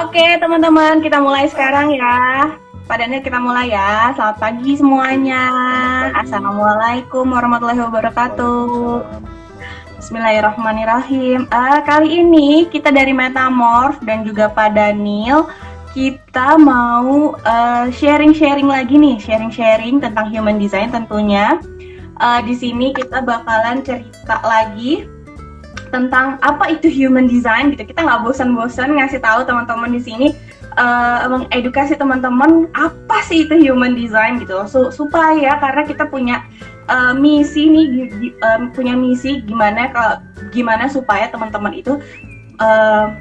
Oke, teman-teman, kita mulai sekarang ya. Pak Daniel, kita mulai ya. Selamat pagi semuanya. Selamat pagi. Assalamualaikum warahmatullahi wabarakatuh. Waalaikumsalam warahmatullahi wabarakatuh. Bismillahirrahmanirrahim. Kali ini kita dari Metamorph dan juga Pak Daniel, kita mau sharing-sharing lagi nih, sharing-sharing tentang human design tentunya. Di sini kita bakalan cerita lagi tentang apa itu human design gitu. Kita nggak bosan-bosan ngasih tahu teman-teman di sini, mengedukasi teman-teman apa sih itu human design gitu loh. Supaya karena kita punya misi nih, punya misi gimana supaya teman-teman itu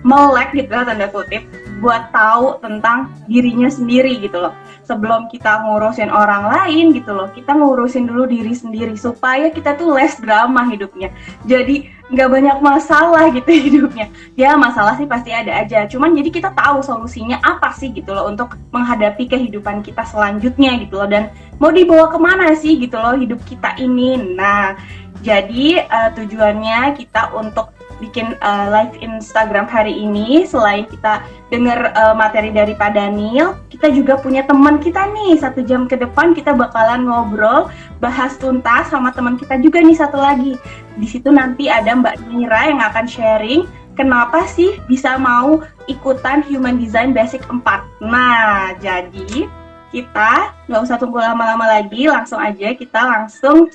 melek gitu lah tanda kutip buat tahu tentang dirinya sendiri gitu loh. Sebelum kita ngurusin orang lain gitu loh, kita ngurusin dulu diri sendiri supaya kita tuh less drama hidupnya. Jadi nggak banyak masalah gitu hidupnya. Ya masalah sih pasti ada aja. Cuman jadi kita tahu solusinya apa sih gitu loh untuk menghadapi kehidupan kita selanjutnya gitu loh. Dan mau dibawa kemana sih gitu loh hidup kita ini. Nah, jadi tujuannya kita untuk bikin live Instagram hari ini, selain kita denger materi dari Pak Daniel, kita juga punya teman kita nih, 1 jam ke depan kita bakalan ngobrol, bahas tuntas sama teman kita juga nih satu lagi. Di situ nanti ada Mbak Mira yang akan sharing kenapa sih bisa mau ikutan Human Design Basic 4. Nah, jadi kita nggak usah tunggu lama-lama lagi, langsung aja kita langsung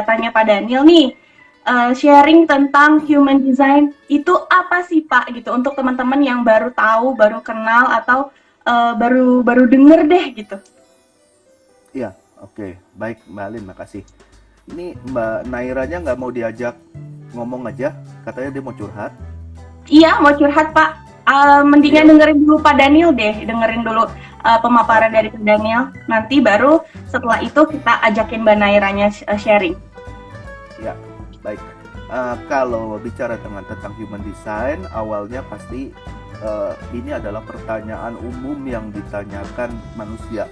tanya Pak Daniel nih, sharing tentang human design itu apa sih Pak gitu untuk teman-teman yang baru tahu, baru kenal atau baru denger deh gitu. Iya, oke. Baik, Mbak Alin, makasih. Ini Mbak Nairanya nggak mau diajak ngomong aja, katanya dia mau curhat. Iya mau curhat Pak. Mendingan Iya, dengerin dulu Pak Daniel deh, dengerin dulu pemaparan oke. dari Pak Daniel. Nanti baru setelah itu kita ajakin Mbak Nairanya sharing. Ya, baik. Kalau bicara tentang human design, awalnya pasti ini adalah pertanyaan umum yang ditanyakan manusia.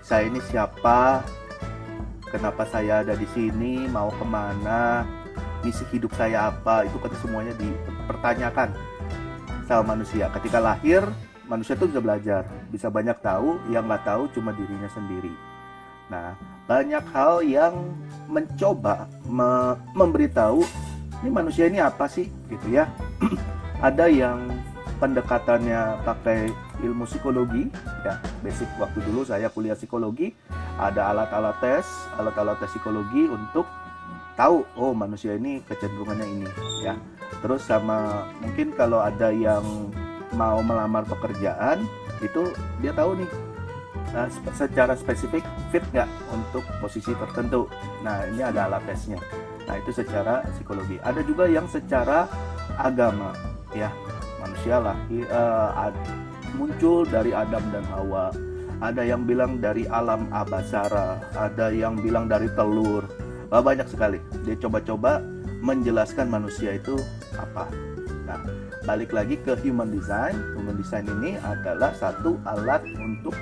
Saya ini siapa? Kenapa saya ada di sini? Mau kemana? Misi hidup saya apa? Itu kan semuanya dipertanyakan sama manusia. Ketika lahir, manusia itu bisa belajar, bisa banyak tahu, yang nggak tahu cuma dirinya sendiri. Nah, banyak hal yang mencoba memberitahu ini manusia ini apa sih, gitu ya. Ada yang pendekatannya pakai ilmu psikologi, ya basic. Waktu dulu saya kuliah psikologi, ada alat-alat tes psikologi untuk tahu, oh manusia ini kecenderungannya ini, ya. Terus sama mungkin kalau ada yang mau melamar pekerjaan, itu dia tahu nih secara spesifik fit nggak untuk posisi tertentu. Nah ini ada alat tesnya. Nah itu secara psikologi. Ada juga yang secara agama, ya, manusia lahir muncul dari Adam dan Hawa. Ada yang bilang dari alam abasara, ada yang bilang dari telur. Banyak sekali. Dia coba-coba menjelaskan manusia itu apa. Nah, balik lagi ke human design. Human design ini adalah satu alat untuk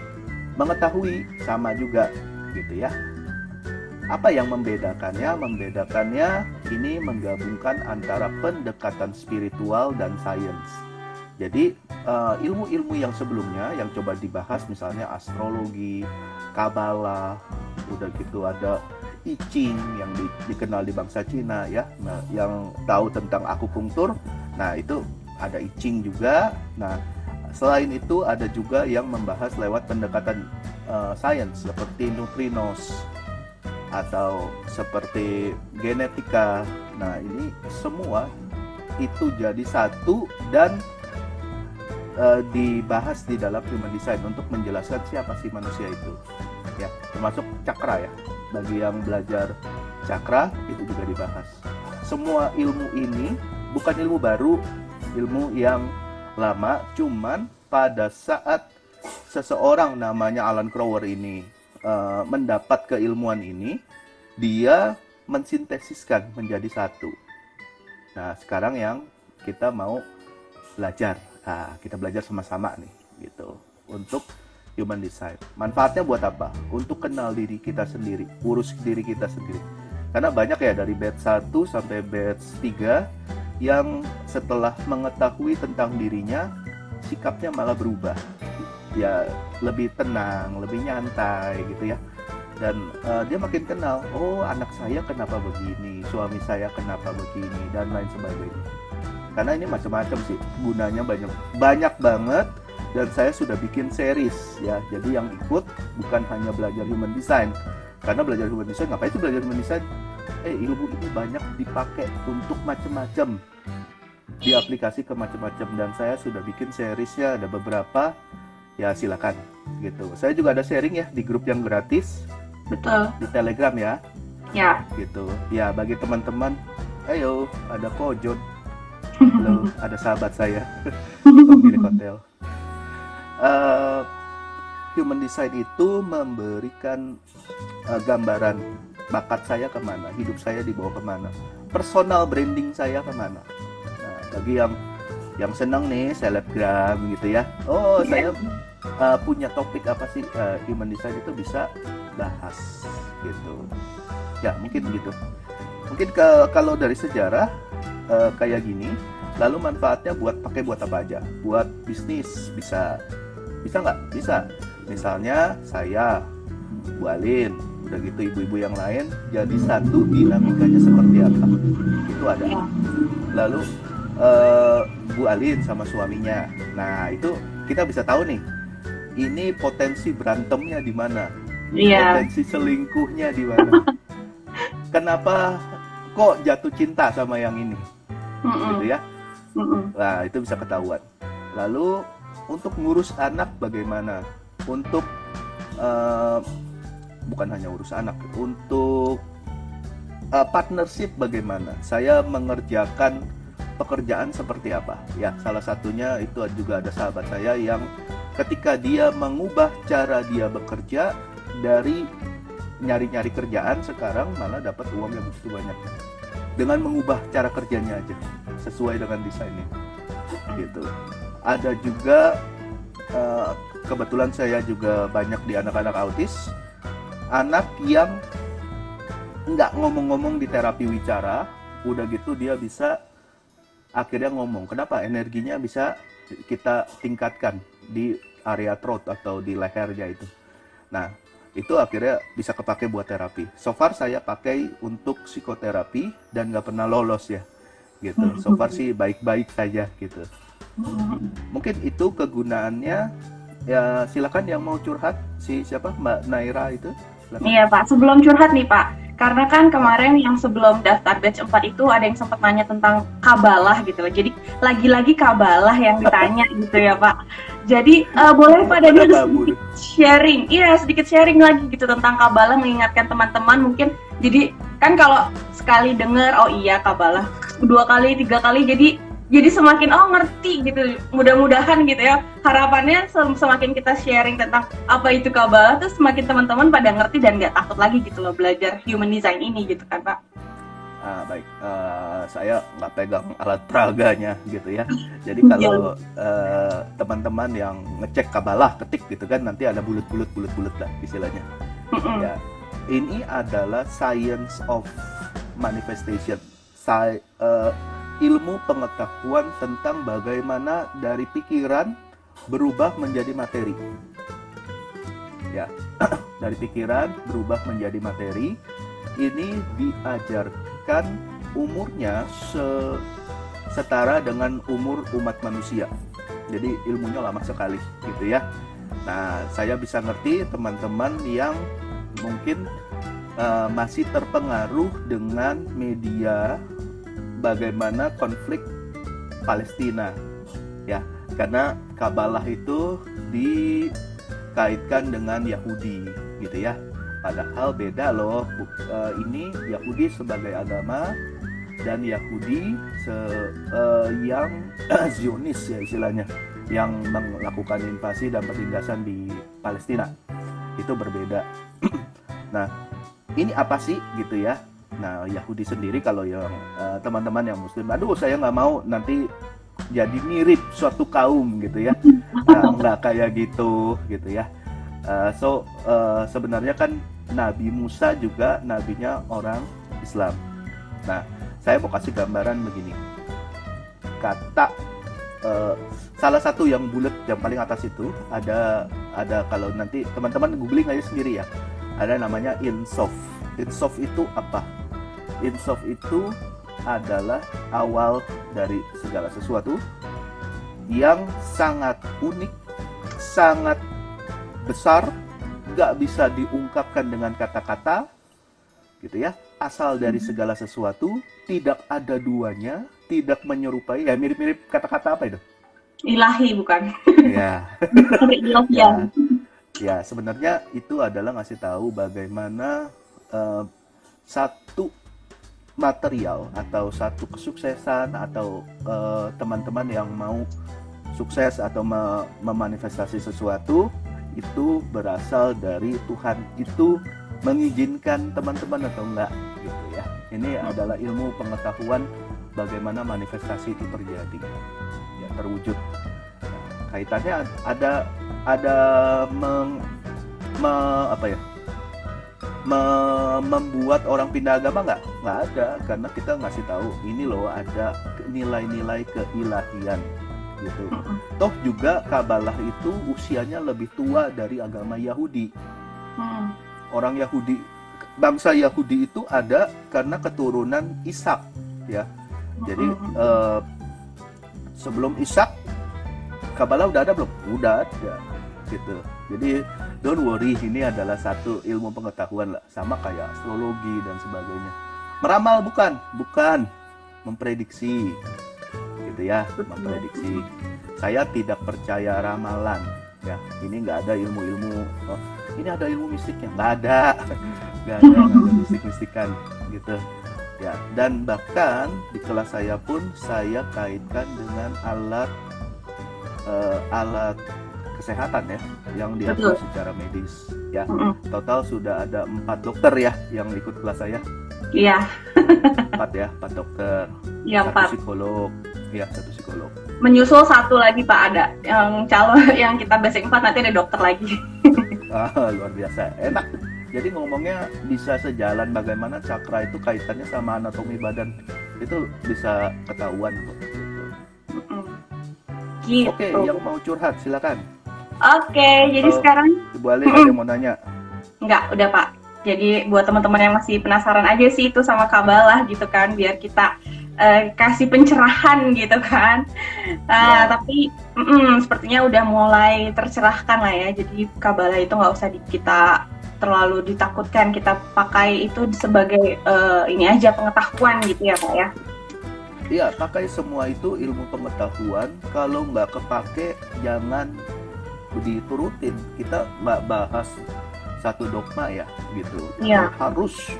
mengetahui, sama juga gitu ya. Apa yang membedakannya? Membedakannya ini menggabungkan antara pendekatan spiritual dan sains. Jadi ilmu-ilmu yang sebelumnya yang coba dibahas, misalnya astrologi, kabalah, udah gitu ada I Ching yang dikenal di bangsa Cina, ya. Nah, yang tahu tentang akupunktur, nah itu ada I Ching juga. Nah, selain itu ada juga yang membahas lewat pendekatan sains seperti neutrinos atau seperti genetika. Nah, ini semua itu jadi satu dan dibahas di dalam human design untuk menjelaskan siapa sih manusia itu. Ya, termasuk cakra ya. Bagi yang belajar cakra itu juga dibahas. Semua ilmu ini bukan ilmu baru, ilmu yang lama, cuman pada saat seseorang namanya Alan Crower ini mendapat keilmuan ini, dia mensintesiskan menjadi satu. Nah, sekarang yang kita mau belajar. Nah, kita belajar sama-sama nih, gitu. Untuk human design. Manfaatnya buat apa? Untuk kenal diri kita sendiri, urus diri kita sendiri. Karena banyak ya dari batch 1 sampai batch 3 yang setelah mengetahui tentang dirinya, sikapnya malah berubah. Ya lebih tenang, lebih nyantai gitu ya. Dan dia makin kenal, oh anak saya kenapa begini, suami saya kenapa begini, dan lain sebagainya. Karena ini macam-macam sih, gunanya banyak banget, dan saya sudah bikin series ya. Jadi yang ikut bukan hanya belajar human design, karena belajar human design, ngapain sih belajar human design? Ilmu ini banyak dipakai untuk macam-macam, diaplikasi ke macam-macam, dan saya sudah bikin seriesnya, ada beberapa. Ya silakan gitu. Saya juga ada sharing ya di grup yang gratis. Betul. Di Telegram ya. Ya. Gitu. Ya bagi teman-teman, ayo ada Kojon. Halo, ada sahabat saya. Pemilik hotel. Human design itu memberikan gambaran bakat saya kemana, hidup saya dibawa kemana, personal branding saya kemana. Nah, bagi yang senang nih selebgram gitu ya. Oh, saya punya topik apa sih, human design itu bisa bahas gitu. Ya mungkin gitu. Mungkin kalau dari sejarah kayak gini, lalu manfaatnya buat apa aja? Buat bisnis bisa nggak? Bisa. Misalnya saya, Bu Alin, udah gitu ibu-ibu yang lain jadi satu, dinamikanya seperti apa? Itu ada. Lalu Bu Alin sama suaminya. Nah itu kita bisa tahu nih, ini potensi berantemnya di mana, potensi selingkuhnya di mana, kenapa kok jatuh cinta sama yang ini, gitu ya. Nah itu bisa ketahuan. Lalu untuk ngurus anak bagaimana, untuk bukan hanya urus anak, untuk partnership bagaimana, saya mengerjakan pekerjaan seperti apa ya. Salah satunya itu juga ada sahabat saya yang ketika dia mengubah cara dia bekerja, dari nyari-nyari kerjaan sekarang malah dapat uang yang begitu banyak dengan mengubah cara kerjanya aja sesuai dengan desainnya gitu. Ada juga kebetulan saya juga banyak di anak-anak autis, anak yang nggak ngomong-ngomong di terapi wicara, udah gitu dia bisa akhirnya ngomong. Kenapa? Energinya bisa kita tingkatkan di area throat atau di lehernya itu. Nah, itu akhirnya bisa kepake buat terapi. So far saya pakai untuk psikoterapi dan nggak pernah lolos ya, gitu. So far sih baik-baik saja gitu. Mungkin itu kegunaannya. Ya silakan yang mau curhat, siapa Mbak Naira itu. Silakan. Iya Pak, sebelum curhat nih Pak, karena kan kemarin yang sebelum daftar batch 4 itu ada yang sempat nanya tentang kabalah gitu. Jadi lagi-lagi kabalah yang ditanya gitu ya Pak. Jadi boleh Pak Daniel sedikit sharing, sedikit sharing lagi gitu tentang kabalah, mengingatkan teman-teman mungkin. Jadi kan kalau sekali dengar oh iya kabalah, 2 kali 3 kali jadi semakin ngerti gitu. Mudah-mudahan gitu ya, harapannya semakin kita sharing tentang apa itu kabalah, terus semakin teman-teman pada ngerti dan nggak takut lagi gitu loh belajar human design ini gitu kan Pak. Baik, saya nggak pegang alat peraganya gitu ya. Jadi kalau teman-teman yang ngecek kabalah, ketik gitu kan, nanti ada bulat lah istilahnya. Ya, ini adalah science of manifestation. Ilmu pengetahuan tentang bagaimana dari pikiran berubah menjadi materi. Ya, dari pikiran berubah menjadi materi. Ini diajarkan umurnya setara dengan umur umat manusia. Jadi ilmunya lama sekali gitu ya. Nah, saya bisa ngerti teman-teman yang mungkin masih terpengaruh dengan media bagaimana konflik Palestina ya, karena kabalah itu dikaitkan dengan Yahudi gitu ya, padahal beda loh. Ini Yahudi sebagai agama dan Yahudi yang Zionis ya istilahnya, yang melakukan invasi dan penindasan di Palestina, itu berbeda. Nah ini apa sih gitu ya. Nah, Yahudi sendiri, kalau yang teman-teman yang Muslim, aduh saya nggak mau nanti jadi mirip suatu kaum gitu ya. Nah, nggak kayak gitu ya. Sebenarnya kan Nabi Musa juga nabinya orang Islam. Nah, saya mau kasih gambaran begini. Kata salah satu yang bulat yang paling atas itu ada kalau nanti teman-teman googling aja sendiri ya, ada namanya Insof. Insof itu apa? Insof itu adalah awal dari segala sesuatu yang sangat unik, sangat besar, nggak bisa diungkapkan dengan kata-kata, gitu ya. Asal dari segala sesuatu, tidak ada duanya, tidak menyerupai, ya mirip-mirip kata-kata apa itu? Ilahi bukan? Ya, Ya. ya sebenarnya itu adalah ngasih tahu bagaimana satu material atau satu kesuksesan atau teman-teman yang mau sukses atau memanifestasi sesuatu itu berasal dari Tuhan itu mengizinkan teman-teman atau enggak gitu ya. Ini adalah ilmu pengetahuan bagaimana manifestasi itu terjadi ya, terwujud. Kaitannya ada membuat orang pindah agama nggak ada, karena kita ngasih tahu ini loh ada nilai-nilai keilahian gitu. Toh juga Kabalah itu usianya lebih tua dari agama Yahudi. Orang Yahudi, bangsa Yahudi itu ada karena keturunan Ishak ya. Jadi sebelum Ishak Kabalah udah ada belum? Udah ada gitu. Jadi don't worry, ini adalah satu ilmu pengetahuan lah, sama kayak astrologi dan sebagainya. Meramal bukan memprediksi gitu ya, memprediksi. Saya tidak percaya ramalan ya. Ini nggak ada ilmu-ilmu ini ada ilmu mistiknya, nggak ada mistik-mistikan gitu ya. Dan bahkan di kelas saya pun saya kaitkan dengan alat kesehatan ya yang diatur secara medis ya. Total sudah ada 4 dokter ya yang ikut kelas saya. Iya. 4 dokter. Iya, 4. Psikolog. Ya, 1 psikolog. Menyusul 1 lagi Pak, ada yang calon yang kita basic 4, nanti ada dokter lagi. Luar biasa, enak. Jadi ngomongnya bisa sejalan, bagaimana cakra itu kaitannya sama anatomi badan itu bisa ketahuan kok. Gitu. Oke, yang mau curhat silakan. Oke, jadi sekarang Ibu Ali ada yang mau nanya? Enggak, udah Pak. Jadi buat teman-teman yang masih penasaran aja sih itu sama Kabalah gitu kan, biar kita kasih pencerahan gitu kan. Tapi sepertinya udah mulai tercerahkan lah ya. Jadi Kabalah itu nggak usah kita terlalu ditakutkan, kita pakai itu sebagai ini aja pengetahuan gitu ya Pak ya. Iya, pakai semua itu ilmu pengetahuan. Kalau nggak kepake, jangan diturutin. Kita nggak bahas satu dogma ya, gitu. Iya.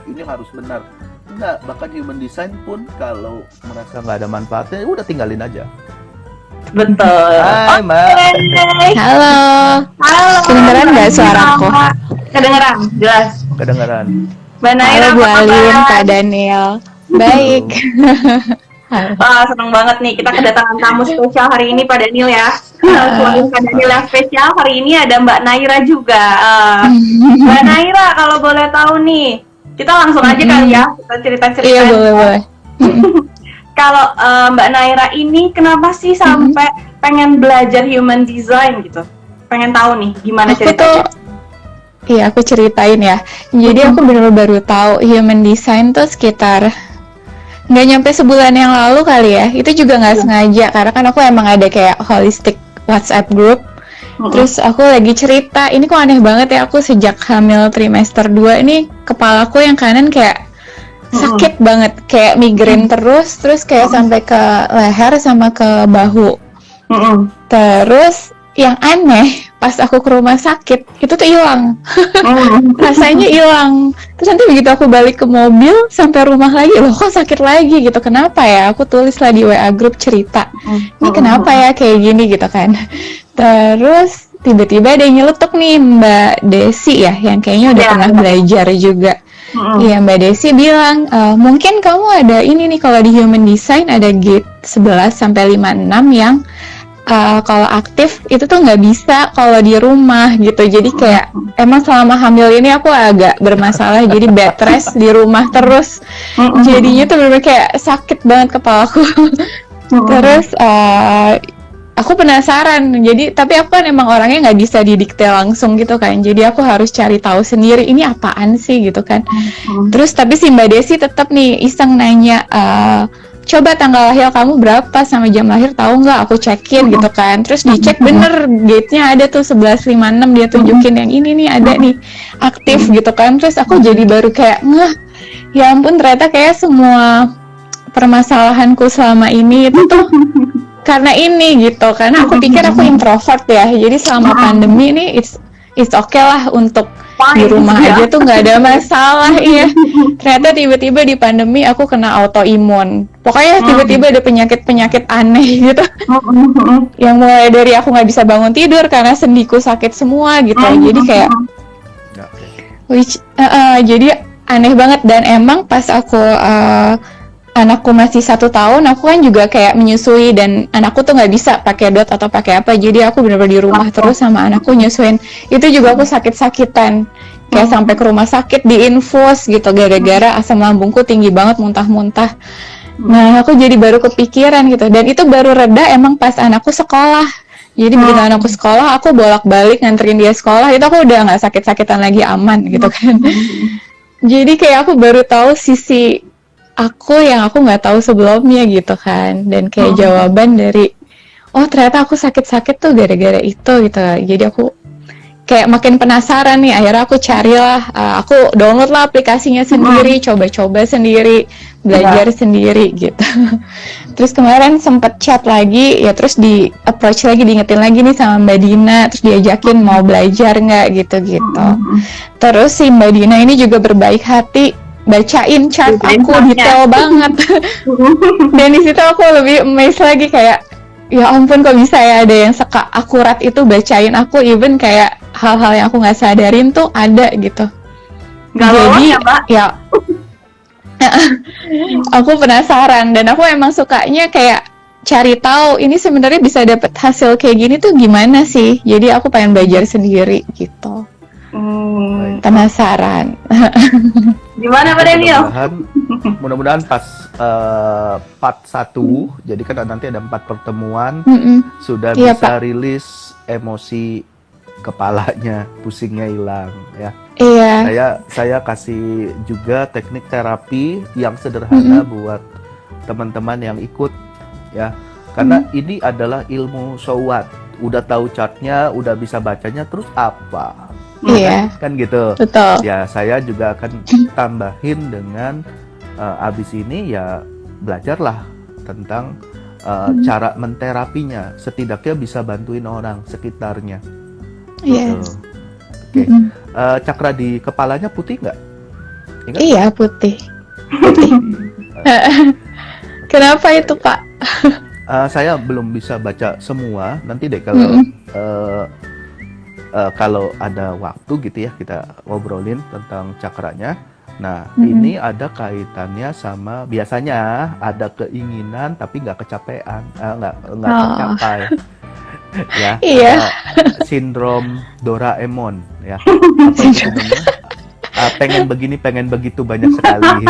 Ini harus benar. Enggak, bahkan human design pun kalau merasa nggak ada manfaatnya, udah tinggalin aja. Betul. Hai, Mbak. Halo. Halo. Kedengeran nggak suaraku? Kedengeran, jelas. Kedengeran. Mbak Naira, Halo Bu apa Alin, kabar? Kak Daniel. Baik. Senang banget nih kita kedatangan tamu spesial hari ini Pak Daniel ya. Selain Pak Daniel yang spesial, hari ini ada Mbak Naira juga. Mbak Naira, kalau boleh tahu nih, kita langsung aja kali ya, kita cerita-cerita. Iya, boleh. Kalau Mbak Naira ini kenapa sih sampai pengen belajar human design gitu? Pengen tahu nih gimana ceritanya? Iya, aku ceritain ya. Jadi aku benar-benar baru tahu human design tuh sekitar nggak nyampe sebulan yang lalu kali ya. Itu juga nggak sengaja, karena kan aku emang ada kayak holistic WhatsApp group. Terus aku lagi cerita, ini kok aneh banget ya, aku sejak hamil trimester 2 ini kepalaku yang kanan kayak sakit banget, kayak migrain terus kayak sampai ke leher sama ke bahu. Terus yang aneh, pas aku ke rumah sakit, itu tuh hilang. Rasanya hilang. Terus nanti begitu aku balik ke mobil, sampai rumah lagi, loh kok sakit lagi gitu, kenapa ya? Aku tulislah di WA group cerita, ini kenapa ya kayak gini gitu kan. Terus tiba-tiba ada yang nyeletuk nih, Mbak Desi ya, yang kayaknya udah pernah belajar juga. Iya, Mbak Desi bilang, mungkin kamu ada ini nih, kalau di Human Design ada gate 11 sampai 56 yang kalau aktif itu tuh nggak bisa kalau di rumah gitu. Jadi kayak emang selama hamil ini aku agak bermasalah, jadi bed rest di rumah terus. Jadinya tuh bener-bener kayak sakit banget kepalaku. Terus aku penasaran. Jadi tapi aku kan emang orangnya nggak bisa didikte langsung gitu kan. Jadi aku harus cari tahu sendiri ini apaan sih gitu kan. Terus tapi si Mbak Desi tetap nih iseng nanya, coba tanggal lahir kamu berapa sama jam lahir tahu nggak? Aku cekin gitu kan. Terus dicek bener gate-nya ada tuh 11.56, dia tunjukin yang ini nih ada nih aktif gitu kan. Terus aku jadi baru kayak ngeh, ya ampun ternyata kayak semua permasalahanku selama ini itu tuh karena ini gitu. Karena aku pikir aku introvert ya. Jadi selama pandemi ini it's okay lah untuk di rumah aja tuh nggak ada masalah. Iya. Ternyata tiba-tiba di pandemi aku kena autoimun. Pokoknya tiba-tiba ada penyakit-penyakit aneh gitu. Yang mulai dari aku nggak bisa bangun tidur karena sendiku sakit semua gitu. Jadi kayak jadi aneh banget. Dan emang pas aku anakku masih 1 tahun, aku kan juga kayak menyusui dan anakku tuh nggak bisa pakai dot atau pakai apa, jadi aku benar-benar di rumah terus sama anakku nyusuin. Itu juga aku sakit-sakitan, kayak sampai ke rumah sakit diinfus gitu gara-gara asam lambungku tinggi banget, muntah-muntah. Nah aku jadi baru kepikiran gitu, dan itu baru reda emang pas anakku sekolah. Jadi begitu anakku sekolah, aku bolak-balik nganterin dia sekolah, itu aku udah nggak sakit-sakitan lagi, aman gitu kan. Jadi kayak aku baru tahu sisi aku yang aku nggak tahu sebelumnya gitu kan, dan kayak jawaban dari ternyata aku sakit-sakit tuh gara-gara itu gitu. Jadi aku kayak makin penasaran nih, akhirnya aku carilah, aku download lah aplikasinya sendiri, coba-coba sendiri, belajar sendiri gitu. Terus kemarin sempet chat lagi ya, terus di approach lagi, diingetin lagi nih sama Mbak Dina, terus diajakin mau belajar nggak gitu. Terus si Mbak Dina ini juga berbaik hati bacain chart aku detail banget. Dan di situ aku lebih amazed lagi, kayak ya ampun kok bisa ya ada yang akurat itu bacain aku, even kayak hal-hal yang aku nggak sadarin tuh ada gitu. Jadi ya aku penasaran, dan aku emang sukanya kayak cari tahu ini sebenarnya bisa dapet hasil kayak gini tuh gimana sih. Jadi aku pengen belajar sendiri gitu. Penasaran. Gimana Pak Daniel? Mudah-mudahan pas part 1, jadi kan nanti ada 4 pertemuan, sudah bisa rilis emosi kepalanya, pusingnya hilang ya. Iya. Saya kasih juga teknik terapi yang sederhana buat teman-teman yang ikut ya. Karena ini adalah ilmu sowat. Udah tahu chartnya, udah bisa bacanya, terus apa? Iya. Kan gitu. Betul. Ya saya juga akan tambahin dengan abis ini ya belajarlah tentang cara menterapinya. Setidaknya bisa bantuin orang sekitarnya. Yes. Oke. Cakra di kepalanya putih nggak? Ingat? Iya putih. Kenapa itu Pak? Saya belum bisa baca semua. Nanti deh kalau kalau ada waktu gitu ya kita ngobrolin tentang cakranya. Nah ini ada kaitannya sama, biasanya ada keinginan tapi nggak kecapean, nggak tercapai. Ya, iya. Sindrom Doraemon ya. Apa itu namanya? Pengen begini, pengen begitu, banyak sekali.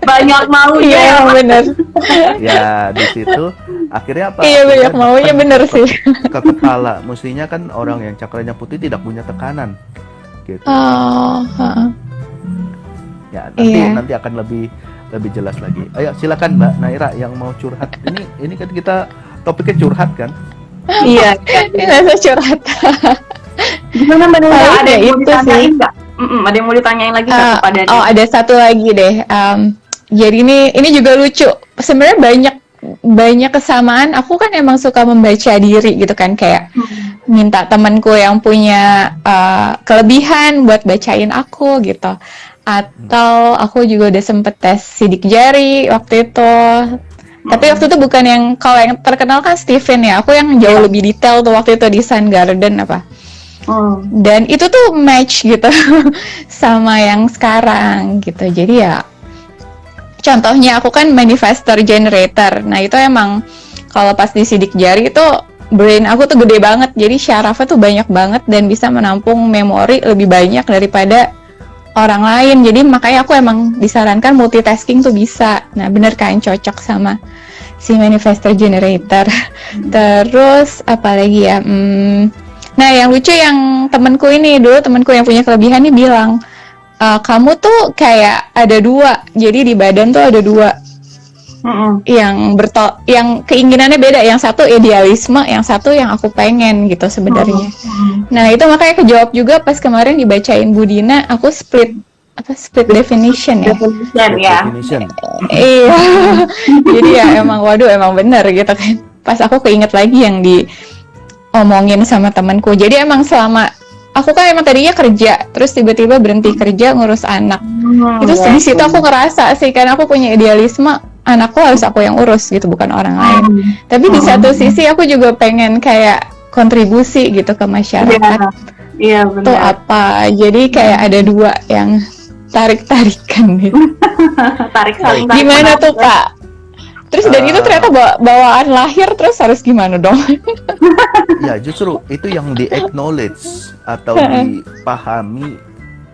Banyak maunya. Iya, benar. Ya, di situ akhirnya apa? Iya, banyak maunya, benar sih. Ke kepala, mestinya kan orang yang cakranya putih tidak punya tekanan. Gitu. Ya, nanti akan lebih jelas lagi. Ayo, silakan Mbak Naira yang mau curhat. Ini kan kita topiknya curhat kan? Iya, ini rasa curhat. Gimana Mbak Naira? Ada yang mau ditanyain nggak? Ada yang mau ditanyain lagi nggak kepada dia? Oh, ada satu lagi deh. Jadi ini juga lucu. Sebenarnya banyak kesamaan. Aku kan emang suka membaca diri gitu kan, kayak minta temanku yang punya kelebihan buat bacain aku gitu. Atau aku juga udah sempet tes sidik jari waktu itu. Tapi waktu itu bukan yang, kalau yang terkenal kan Steven ya. Aku yang jauh lebih detail tuh waktu itu di Sun Garden apa. Dan itu tuh match gitu sama yang sekarang gitu. Jadi ya contohnya aku kan manifestor generator. Nah itu emang kalau pas di sidik jari itu brain aku tuh gede banget. Jadi syarafnya tuh banyak banget dan bisa menampung memori lebih banyak daripada orang lain. Jadi makanya aku emang disarankan multitasking tuh bisa. Nah bener kan, cocok sama si manifestor generator. Terus apa lagi ya? Nah, yang lucu yang temanku yang punya kelebihan nih bilang, kamu tuh kayak ada dua, jadi di badan tuh ada dua yang keinginannya beda, yang satu idealisme, yang satu yang aku pengen gitu sebenarnya. Nah, itu makanya kejawab juga pas kemarin dibacain Bu Dina, aku split definition ya. Definition. Iya. Jadi ya emang bener gitu kan. Pas aku keinget lagi yang diomongin sama temanku. Jadi emang selama aku kan emang tadinya kerja, terus tiba-tiba berhenti kerja ngurus anak. Itu di situ aku ngerasa sih, karena aku punya idealisme, anakku harus aku yang urus gitu, bukan orang lain. Tapi di satu sisi aku juga pengen kayak kontribusi gitu ke masyarakat. Iya, benar. Tuh apa? Jadi kayak ada dua yang tarik-tarikan gitu. Tarik-tarik. Gimana tuh, Kak? Terus dan itu ternyata bawaan lahir, terus harus gimana dong? Ya justru itu yang di-acknowledge atau dipahami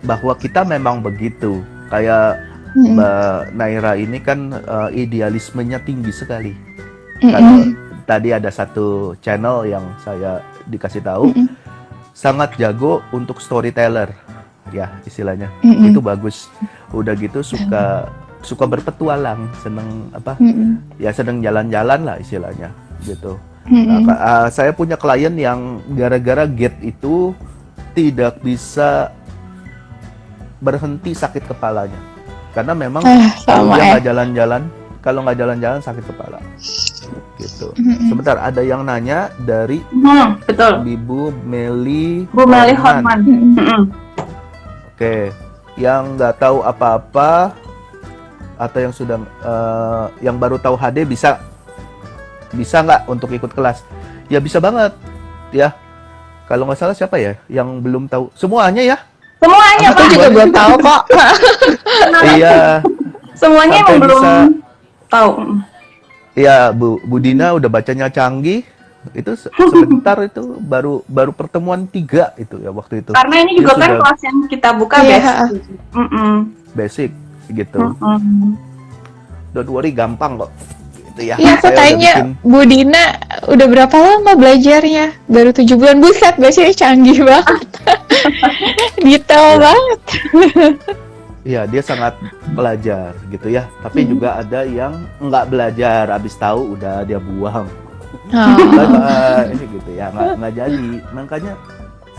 bahwa kita memang begitu. Kayak Mbak Naira ini kan idealismenya tinggi sekali. Kalau tadi ada satu channel yang saya dikasih tahu, sangat jago untuk storyteller, ya istilahnya. Itu bagus. Udah gitu suka berpetualang, seneng ya seneng jalan-jalan lah istilahnya gitu. Saya punya klien yang gara-gara gate itu tidak bisa berhenti sakit kepalanya karena memang kalau dia nggak jalan-jalan, sakit kepala gitu. Sebentar, ada yang nanya dari betul. Ibu Meli Horman. Oke, yang nggak tahu apa-apa atau yang sudah yang baru tahu HD bisa nggak untuk ikut kelas? Ya bisa banget ya. Kalau nggak salah siapa ya yang belum tahu? Semuanya ya? Semuanya, aku juga belum tahu kok. Iya. Semuanya emang belum tahu. Iya, Bu Dina udah bacanya canggih. Itu sebentar itu baru pertemuan 3 itu ya waktu itu. Karena ini juga kan kelas yang kita buka basic gitu. Don't worry, gampang kok. Gitu ya. Iya, aku tanya Bu Dina udah berapa lama belajarnya? Baru 7 bulan. Buset, bacanya canggih banget. Detail banget. Iya, dia sangat belajar gitu ya. Tapi juga ada yang nggak belajar, abis tahu udah dia buang. Ini gitu ya, nggak jadi. Makanya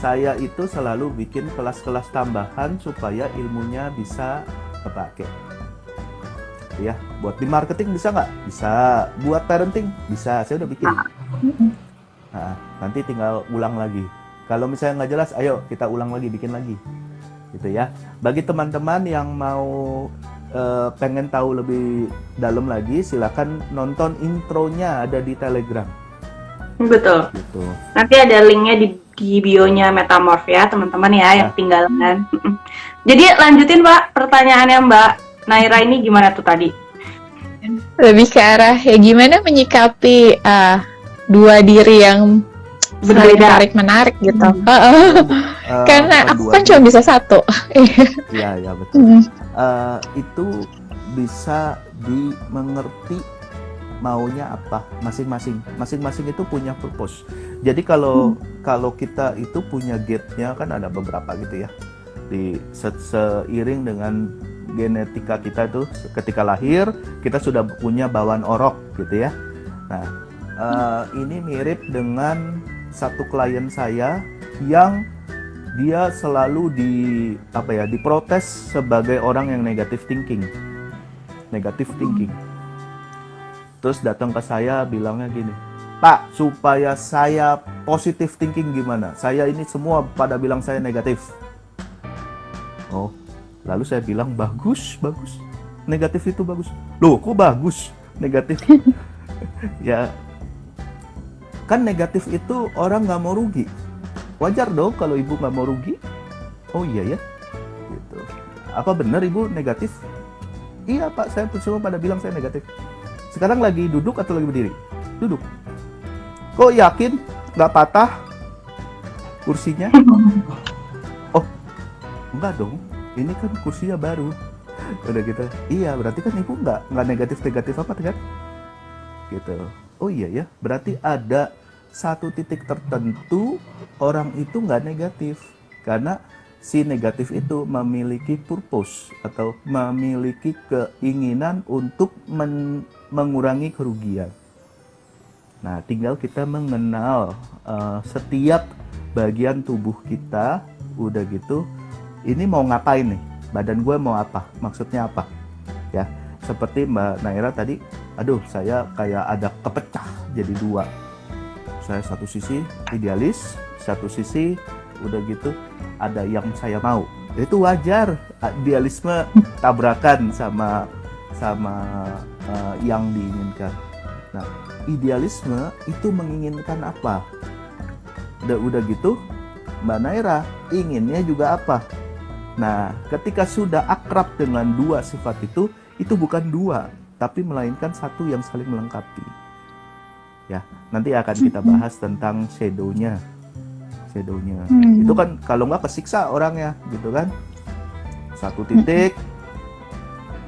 saya itu selalu bikin kelas-kelas tambahan supaya ilmunya bisa kepake. Ya, buat di marketing bisa nggak? Bisa. Buat parenting bisa. Saya udah bikin. Nah, nanti tinggal ulang lagi. Kalau misalnya nggak jelas, ayo kita ulang lagi, bikin lagi, gitu ya. Bagi teman-teman yang mau pengen tahu lebih dalam lagi, silakan nonton intronya, ada di Telegram. Betul. Gitu. Nanti ada linknya di bio-nya Metamorph ya, teman-teman ya, yang ketinggalan. Jadi lanjutin Pak, pertanyaannya Mbak Naira ini gimana tuh tadi? Lebih ke arah ya gimana menyikapi dua diri yang saling menarik gitu. Karena aku kan cuma bisa satu. Iya betul. Itu bisa dimengerti maunya apa masing-masing itu punya purpose. Jadi kalau kita itu punya gate-nya kan ada beberapa gitu ya. Seiring dengan genetika kita tuh ketika lahir kita sudah punya bawaan orok gitu ya. Nah, ini mirip dengan satu klien saya yang dia selalu diprotes sebagai orang yang negative thinking. Terus datang ke saya bilangnya gini, Pak, supaya saya positive thinking gimana? Saya ini semua pada bilang saya negatif. Oh, lalu saya bilang bagus. Negatif itu bagus. Loh, kok bagus? Negatif. Ya, kan negatif itu orang nggak mau rugi. Wajar dong kalau ibu nggak mau rugi. Oh iya ya, gitu. Apa benar ibu negatif? Iya Pak, saya semua pada bilang saya negatif. Sekarang lagi duduk atau lagi berdiri? Duduk. Kok yakin nggak patah kursinya? Oh, enggak dong. Ini kan kursinya baru. Udah gitu. Iya, berarti kan ibu nggak negatif apa kan? gitu. Oh iya ya, berarti ada satu titik tertentu orang itu nggak negatif, karena si negatif itu memiliki purpose atau memiliki keinginan untuk mengurangi kerugian. Nah, tinggal kita mengenal setiap bagian tubuh kita, udah gitu, ini mau ngapain nih? Badan gue mau apa? Maksudnya apa? Ya, seperti Mbak Naira tadi, aduh saya kayak ada kepecah jadi dua. Saya satu sisi idealis, satu sisi udah gitu ada yang saya mau. Itu wajar, idealisme tabrakan sama yang diinginkan. Nah, idealisme itu menginginkan apa? Udah gitu, Mbak Naira inginnya juga apa? Nah, ketika sudah akrab dengan dua sifat itu bukan dua, tapi melainkan satu yang saling melengkapi. Ya, nanti akan kita bahas tentang shadow-nya. Itu kan kalau nggak kesiksa orangnya, gitu kan? Satu titik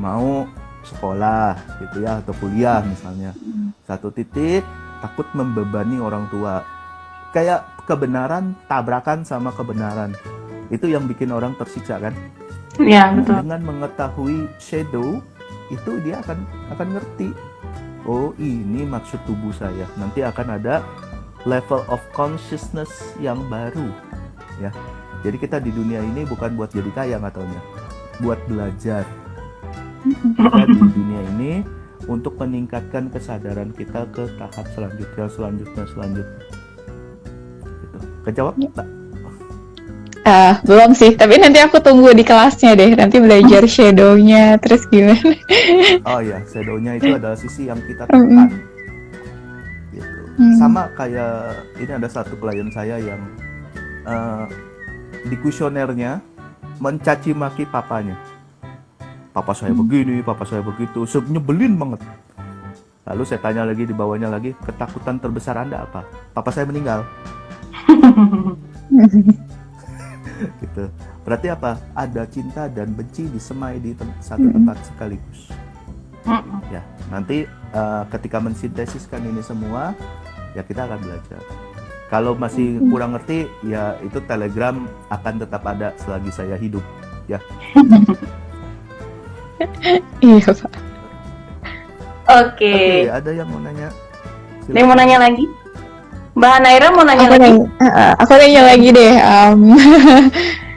mau sekolah, gitu ya, atau kuliah misalnya. Satu titik takut membebani orang tua. Kayak kebenaran tabrakan sama kebenaran. Itu yang bikin orang tersiksa kan? Iya, betul. Dengan mengetahui shadow, itu dia akan ngerti. Oh, ini maksud tubuh saya. Nanti akan ada level of consciousness yang baru, ya. Jadi kita di dunia ini bukan buat jadi kaya katanya, buat belajar. Kita di dunia ini untuk meningkatkan kesadaran kita ke tahap selanjutnya. Gitu. Kejawab tak? Belum sih, tapi nanti aku tunggu di kelasnya deh. Nanti belajar shadow-nya, terus gimana? Oh ya, shadow-nya itu adalah sisi yang kita tekan. Gitu. Sama kayak ini ada satu klien saya yang di kuesionernya mencaci maki papanya. Papa saya begini, papa saya begitu, nyebelin banget. Lalu saya tanya lagi di bawahnya lagi, ketakutan terbesar Anda apa? Papa saya meninggal. Gitu. Berarti apa? Ada cinta dan benci disemai di satu tempat sekaligus. Ya, nanti ketika mensintesiskan ini semua, ya kita akan belajar. Kalau masih kurang ngerti, ya itu Telegram akan tetap ada selagi saya hidup, ya. Iya, Pak. Oke. Ada yang mau nanya? Ada yang mau nanya lagi? Mbak Naira mau nanya Aku lagi? aku nanya lagi deh.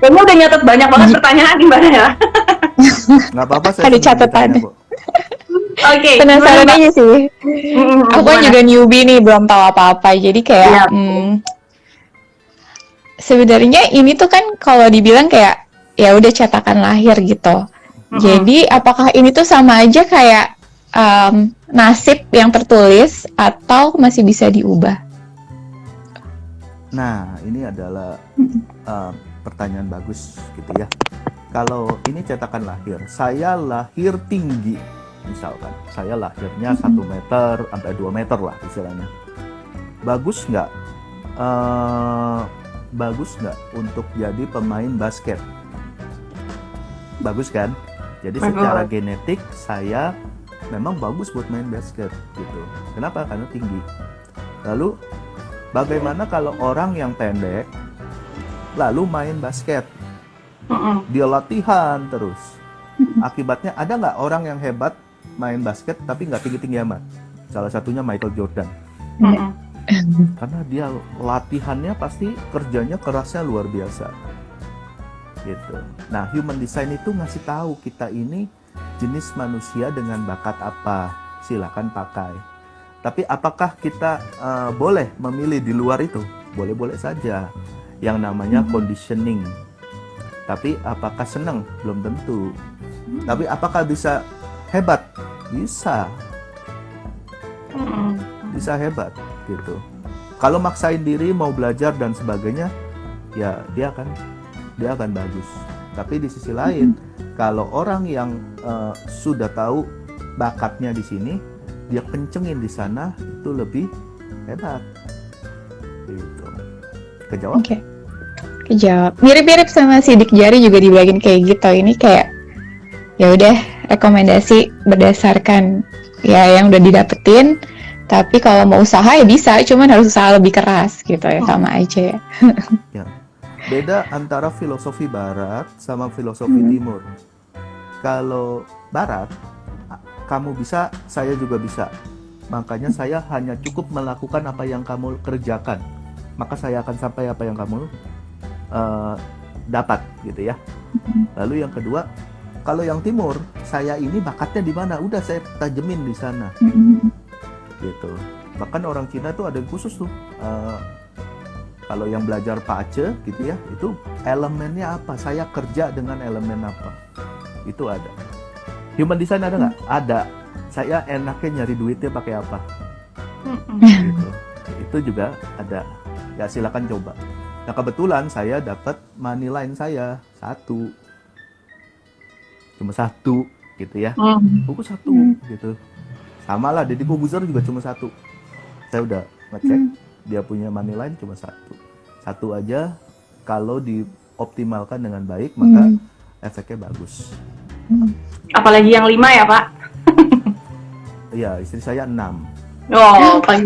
Kamu udah nyatet banyak banget pertanyaan di Mbak Naira. Nggak apa-apa, saya Ada senang catatan. ditanya, kok. Oke. Penasaran aja sih. Aku kan gimana? juga newbie nih, belum tahu apa-apa. Jadi kayak sebenarnya ini tuh kan kalau dibilang kayak ya udah cetakan lahir gitu. Jadi apakah ini tuh sama aja kayak nasib yang tertulis atau masih bisa diubah? Nah, ini adalah pertanyaan bagus gitu ya. Kalau ini cetakan lahir, saya lahir tinggi, misalkan saya lahirnya 1 meter sampai 2 meter lah istilahnya. Bagus nggak? Bagus nggak untuk jadi pemain basket? Bagus kan? Jadi secara genetik saya memang bagus buat main basket gitu. Kenapa? Karena tinggi. Lalu bagaimana kalau orang yang pendek lalu main basket? Dia latihan terus. Akibatnya ada nggak orang yang hebat main basket tapi nggak tinggi-tinggi amat? Salah satunya Michael Jordan. Karena dia latihannya pasti kerjanya kerasnya luar biasa. Gitu. Nah, human design itu ngasih tahu kita ini jenis manusia dengan bakat apa. Silakan pakai. Tapi apakah kita boleh memilih di luar itu? Boleh-boleh saja. Yang namanya conditioning. Tapi apakah senang? Belum tentu. Tapi apakah bisa hebat? Bisa. Bisa hebat gitu. Kalau maksain diri mau belajar dan sebagainya, ya dia akan bagus. Tapi di sisi lain, kalau orang yang sudah tahu bakatnya di sini, dia kencengin di sana, itu lebih hebat. Gitu. Kejawab? Oke. Kejawab. Mirip-mirip sama sidik jari juga dibilangin kayak gitu. Ini kayak ya udah rekomendasi berdasarkan ya yang udah didapetin. Tapi kalau mau usaha ya bisa, cuman harus usaha lebih keras gitu ya, sama aja ya. Ya. Beda antara filosofi barat sama filosofi timur. Kalau barat, kamu bisa, saya juga bisa. Makanya saya hanya cukup melakukan apa yang kamu kerjakan. Maka saya akan sampai apa yang kamu dapat gitu ya. Lalu yang kedua, kalau yang timur, saya ini bakatnya di mana? Udah saya tajemin di sana. Gitu. Bahkan orang Cina tuh ada yang khusus tuh. Kalau yang belajar pace gitu ya, itu elemennya apa? Saya kerja dengan elemen apa? Itu ada. Human design ada nggak? Ada. Saya enaknya nyari duitnya pakai apa? Gitu. Itu juga ada. Ya silakan coba. Nah kebetulan saya dapat money line saya 1. Cuma 1 gitu ya. Buku 1 gitu. Sama lah, Deddy Corbuzier juga cuma 1. Saya udah ngecek, dia punya money line cuma 1. 1 aja, kalau dioptimalkan dengan baik, maka efeknya bagus. Apalagi yang 5 ya, Pak? Iya, istri saya 6. Oh, paling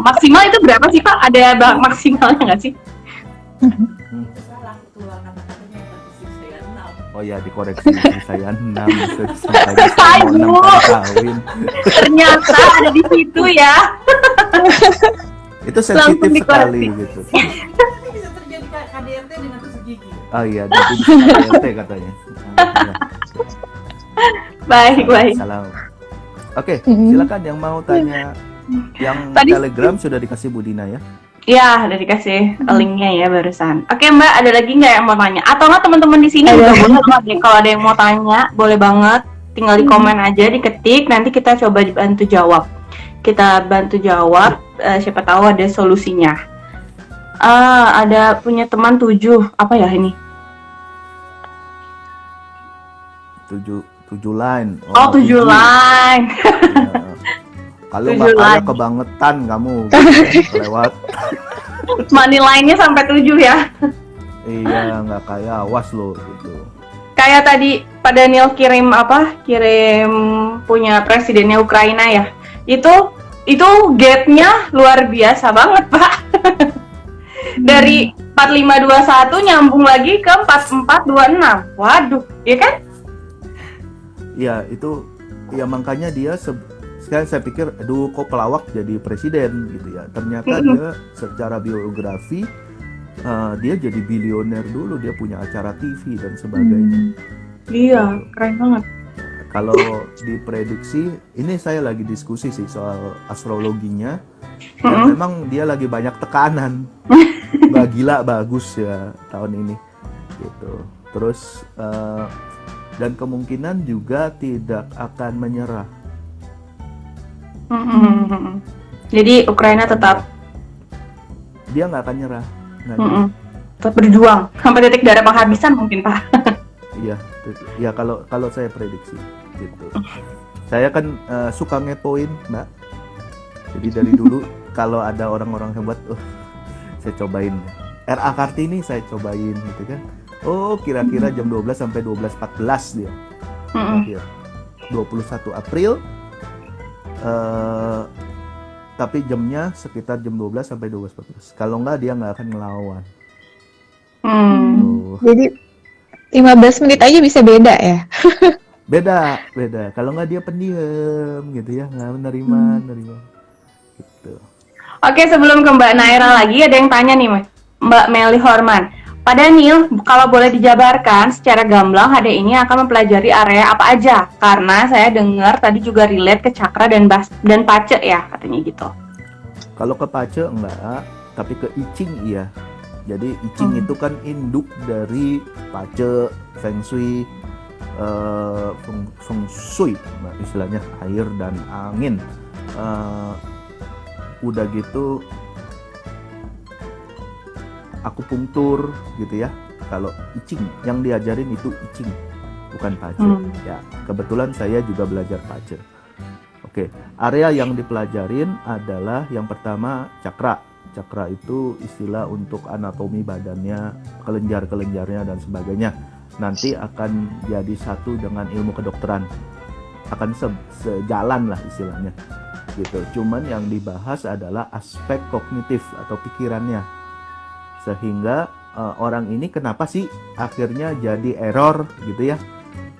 maksimal itu berapa sih, Pak? Ada maksimalnya nggak sih? Oh ya, dikoreksi, istri saya 6. Sampai saya mau 6 kali kawin. Ternyata ada di situ ya. Itu sensitif sekali gitu. Bisa terjadi KDRT dengan tusuk gigi. Oh iya, nanti bisa KDRT katanya. Baik. Salam. Oke, silakan yang mau tanya. Yang Telegram sudah dikasih Bu Dina ya? Ya, udah dikasih linknya ya barusan. Oke Mbak, ada lagi nggak yang mau tanya? Atau nggak teman-teman di sini juga boleh loh, kalau ada yang mau tanya, boleh banget. Tinggal di komen aja, diketik, nanti kita coba bantu jawab. Kita bantu jawab, siapa tahu ada solusinya. Ada punya teman 7, apa ya ini? 7 line. Oh, 7 line. Ya. Kalau nggak kaya kebangetan kamu kelewat. Money line-nya sampai 7 ya. Iya, nggak kaya, awas lo gitu. Kayak tadi Pak Daniel kirim punya presidennya Ukraina ya. Itu gap-nya luar biasa banget, Pak. Dari 4521 nyambung lagi ke 4426. Waduh, ya kan? Iya, itu ya makanya dia sekarang saya pikir, aduh kok pelawak jadi presiden gitu ya. Ternyata dia secara biografi dia jadi bilioner dulu, dia punya acara TV dan sebagainya. Iya, keren banget. Kalau diprediksi, ini saya lagi diskusi sih soal astrologinya. Ya, memang dia lagi banyak tekanan. Nggak gila bagus ya tahun ini gitu. Terus dan kemungkinan juga tidak akan menyerah. Jadi Ukraina tetap Dia nggak akan nyerah. tetap berjuang sampai titik darah penghabisan mungkin, Pak. Iya, kalau saya prediksi gitu. Saya kan suka ngepoin, Mbak. Jadi dari dulu kalau ada orang-orang hebat, saya cobain. RA Kartini saya cobain gitu kan. Oh, kira-kira jam 12 sampai 12.14 dia. Terakhir. 21 April. Tapi jamnya sekitar jam 12 sampai 12.14. Kalau nggak dia nggak akan ngelawan. Jadi 15 menit aja bisa beda ya? Beda. Kalau nggak dia pendiam gitu ya, nggak menerima. Gitu. Oke, sebelum ke Mbak Naira lagi, ada yang tanya nih, Mbak Meli Horman. Pak Daniel, kalau boleh dijabarkan secara gamblang HD ini akan mempelajari area apa aja? Karena saya dengar tadi juga relate ke cakra dan pace ya, katanya gitu. Kalau ke pace enggak, tapi ke I Ching iya. Jadi I Ching itu kan induk dari pace, Feng Shui, Feng Shui, istilahnya air dan angin. Udah gitu akupunktur gitu ya. Kalau I Ching yang diajarin itu I Ching, bukan pace. Ya, kebetulan saya juga belajar pace. Oke, area yang dipelajarin adalah yang pertama cakra. Cakra itu istilah untuk anatomi badannya, kelenjar-kelenjarnya dan sebagainya. Nanti akan jadi satu dengan ilmu kedokteran. Akan sejalan lah istilahnya. gitu. Cuman yang dibahas adalah aspek kognitif atau pikirannya. Sehingga orang ini kenapa sih akhirnya jadi error gitu ya?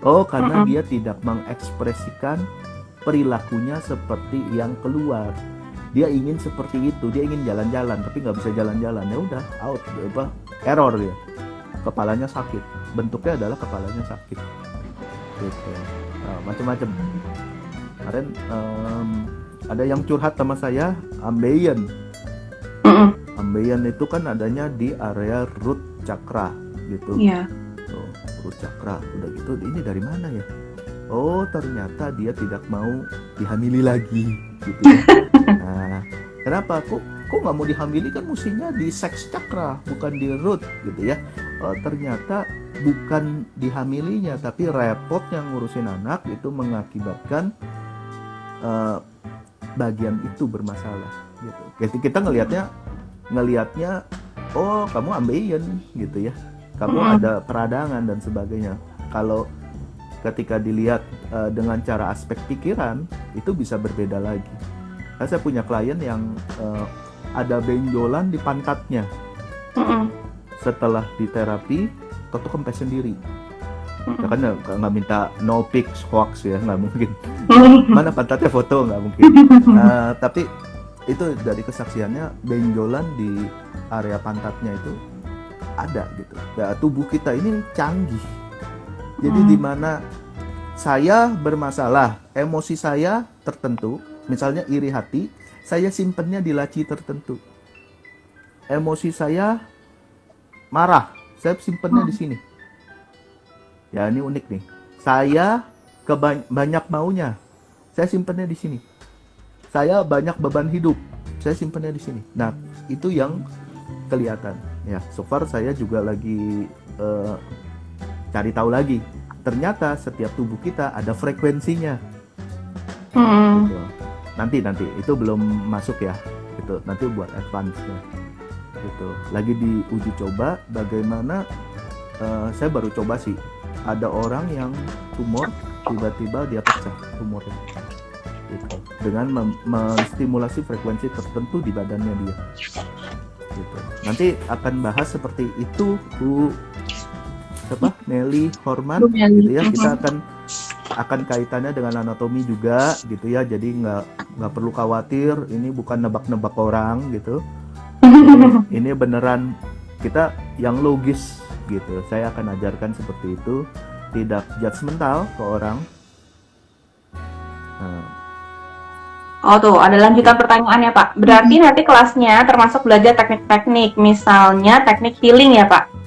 Oh, karena dia tidak mengekspresikan perilakunya seperti yang keluar. Dia ingin seperti itu, dia ingin jalan-jalan tapi nggak bisa jalan-jalan, ya udah out, error dia. Kepalanya sakit, bentuknya adalah kepalanya sakit. Gitu. Macam-macam. Kemarin ada yang curhat sama saya, ambeien. Ambeien itu kan adanya di area root chakra gitu. Iya. Tuh, root chakra. Udah gitu, ini dari mana ya? Oh, ternyata dia tidak mau dihamili lagi gitu ya. Nah, kenapa? Kok nggak mau dihamili, kan mestinya di seks chakra, bukan di root gitu ya. Oh, ternyata bukan dihamilinya, tapi repot yang ngurusin anak itu mengakibatkan bagian itu bermasalah gitu. Jadi kita ngelihatnya oh, kamu ambeien gitu ya. Kamu ada peradangan dan sebagainya. Kalau ketika dilihat dengan cara aspek pikiran, itu bisa berbeda lagi. Nah, saya punya klien yang ada benjolan di pantatnya. Setelah diterapi, ketuk kempes sendiri. Ya kan nggak minta no pics hoax ya, nggak mungkin. Mana pantatnya foto, nggak mungkin. Tapi itu dari kesaksiannya, benjolan di area pantatnya itu ada gitu. Nah, tubuh kita ini canggih. Jadi di mana saya bermasalah, emosi saya tertentu, misalnya iri hati, saya simpennya di laci tertentu. Emosi saya marah, saya simpennya di sini. Ya, ini unik nih. Saya banyak maunya, saya simpennya di sini. Saya banyak beban hidup, saya simpennya di sini. Nah, itu yang kelihatan. Ya, so far saya juga lagi cari tahu lagi. Ternyata setiap tubuh kita ada frekuensinya. Gitu. Nanti itu belum masuk ya. Gitu. Nanti buat advance-nya. Gitu. Lagi diuji coba bagaimana. Saya baru coba sih. Ada orang yang tumor tiba-tiba dia pecah tumornya. Gitu. Dengan menstimulasi frekuensi tertentu di badannya dia. Gitu. Nanti akan bahas seperti itu, Bu. Nelly Horman gitu ya. Kita akan kaitannya dengan anatomi juga gitu ya. Jadi nggak perlu khawatir, ini bukan nebak-nebak orang gitu. Ini beneran kita yang logis gitu. Saya akan ajarkan seperti itu, tidak judgmental ke orang. Oh tuh, ada lanjutan pertanyaannya Pak. Berarti nanti kelasnya termasuk belajar teknik-teknik, misalnya teknik healing ya Pak?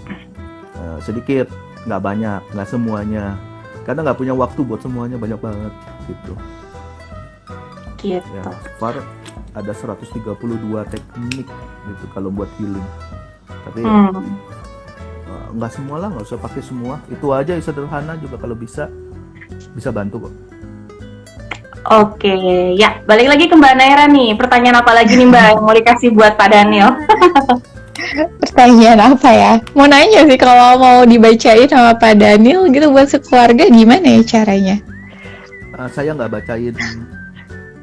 Sedikit, nggak banyak, nggak semuanya, karena nggak punya waktu buat semuanya, banyak banget gitu. Ya, far ada 132 teknik gitu kalau buat healing, tapi nggak semua lah, nggak usah pakai semua, itu aja yang sederhana juga kalau bisa bantu kok. Oke, ya balik lagi ke Mbak Naira nih, pertanyaan apa lagi nih Mbak yang mau dikasih buat Pak Daniel? Pertanyaan apa ya? Mau nanya sih, kalau mau dibacain sama Pak Daniel gitu buat sekeluarga gimana ya caranya? Saya nggak bacain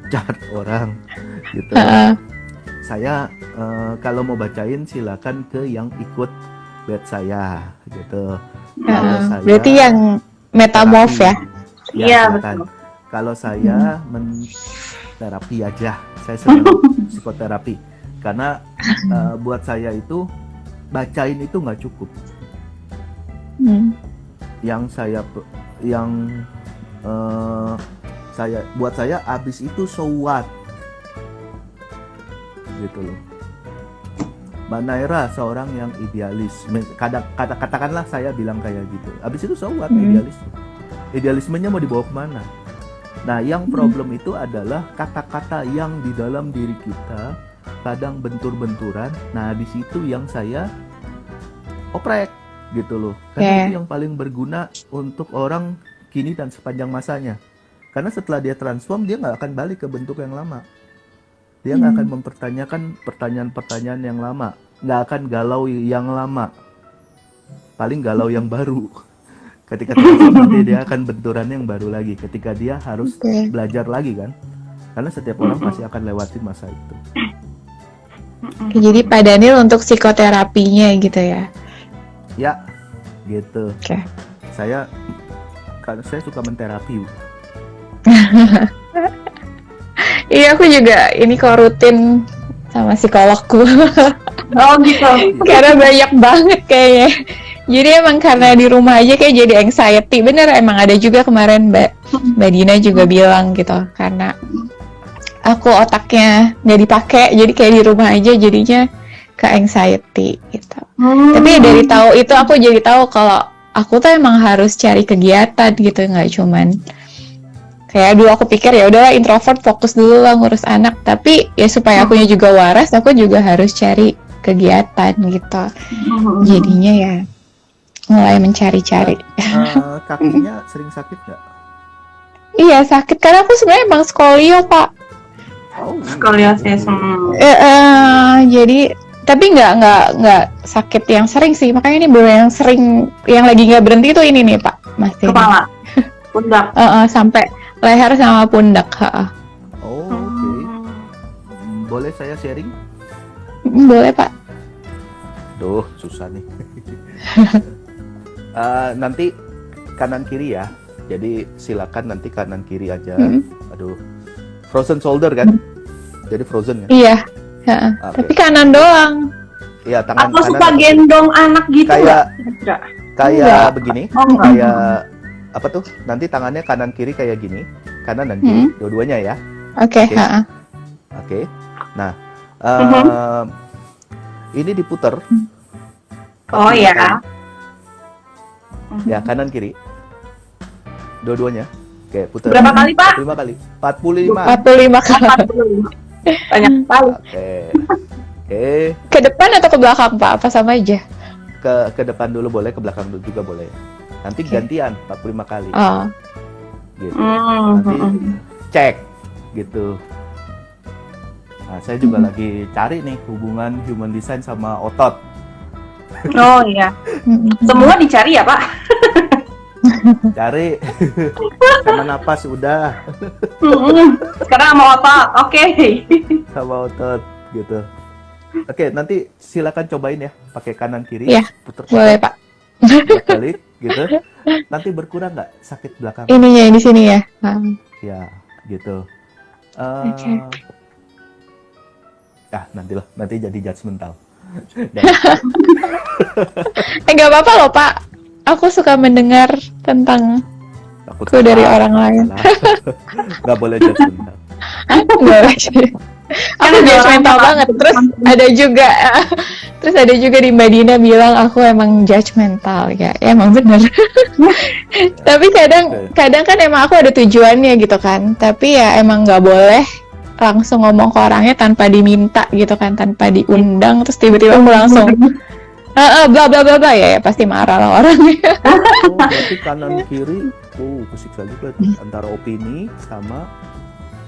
chat orang gitu. Saya kalau mau bacain silakan ke yang ikut batch saya gitu. Berarti yang metamorph ya? Iya betul. Kalau saya terapi aja, saya senang psikoterapi. Karena buat saya itu bacain itu nggak cukup. Buat saya abis itu so what, gitu loh. Mbak Naira seorang yang idealis. Katakanlah saya bilang kayak gitu. Abis itu so what, idealis. Idealismenya mau dibawa kemana? Nah, yang problem itu adalah kata-kata yang di dalam diri kita kadang bentur-benturan. Nah, di situ yang saya oprek gitu loh. Karena itu yang paling berguna untuk orang kini dan sepanjang masanya. Karena setelah dia transform, dia nggak akan balik ke bentuk yang lama. Dia nggak akan mempertanyakan pertanyaan-pertanyaan yang lama. Nggak akan galau yang lama. Paling galau yang baru. Ketika transform, nanti dia akan benturan yang baru lagi. Ketika dia harus belajar lagi kan. Karena setiap orang pasti akan lewatin masa itu. Oke, jadi Pak Daniel untuk psikoterapinya gitu ya. Ya, gitu. Oke. Karena saya suka menterapi. Iya, aku juga ini kok rutin sama psikologku. Oh gitu. Karena banyak banget kayaknya. Jadi emang karena di rumah aja kayak jadi anxiety. Bener, emang ada juga kemarin Mbak Dina juga bilang gitu. Karena aku otaknya nggak dipakai, jadi kayak di rumah aja jadinya ke anxiety gitu. Tapi dari tahu itu aku jadi tahu kalau aku tuh emang harus cari kegiatan gitu, nggak cuman kayak dulu aku pikir ya udahlah introvert fokus dulu lah ngurus anak, tapi ya supaya akunya juga waras aku juga harus cari kegiatan gitu. Jadinya ya mulai mencari-cari. Kakinya sering sakit nggak? Iya sakit karena aku sebenarnya emang skolio Pak. Oh, Skoliosis. Jadi tapi nggak sakit yang sering sih, makanya ini baru yang sering yang lagi nggak berhenti itu ini nih Pak Mas. Kepala, pundak. Sampai leher sama pundak. Oh, oke. Boleh saya sharing? Boleh Pak. Duh, susah nih. Nanti kanan kiri ya. Jadi silakan nanti kanan kiri aja. Aduh, frozen shoulder kan? Jadi frozen kan? Iya. Oke. Tapi kanan doang. Iya, tangan Aku kanan. suka gendong anak gitu Kayak nggak? kayak begini. Oh, enggak. Kayak apa tuh? Nanti tangannya kanan kiri kayak gini. Kanan dan kiri, dua-duanya ya. Oke. Oke. Oke. Nah, ini diputer. Oh ya. Ya, kanan kiri. Dua-duanya. Oke, putar. Berapa kali Pak? 45 kali. 45. 45 kali. 45. Banyak sekali. Oke. Oke. Ke depan atau ke belakang Pak? Apa sama aja? Ke depan dulu boleh, ke belakang dulu juga boleh. Nanti gantian 45 kali. Oh. Gitu. Nanti cek gitu. Nah, saya juga lagi cari nih hubungan human design sama otot. Oh iya. Semua dicari ya Pak? Cari sama napas udah, Sekarang sama otot. Oke. sama otot gitu. Oke, nanti silakan cobain ya, pakai kanan kiri, Iya, puter boleh Pak. balik gitu. Nanti berkurang nggak sakit belakang? Ininya di sini ya. Ya, gitu. Oke. Nanti jadi judgmental. Nggak apa-apa loh Pak. Aku suka mendengar tentang Takut aku dari salah, orang lain. salah. Nggak boleh judgmental. Nggak sih. Aku judgmental banget. Terus ada juga di Mbak Dina bilang aku emang judgmental ya. Emang bener. Tapi kadang kan emang aku ada tujuannya gitu kan. Tapi ya emang nggak boleh langsung ngomong ke orangnya tanpa diminta gitu kan, tanpa diundang terus tiba-tiba aku langsung bla bla bla bla ya pasti marah lah orangnya. Oh, berarti kanan kiri, kesiksa juga tuh antara opini sama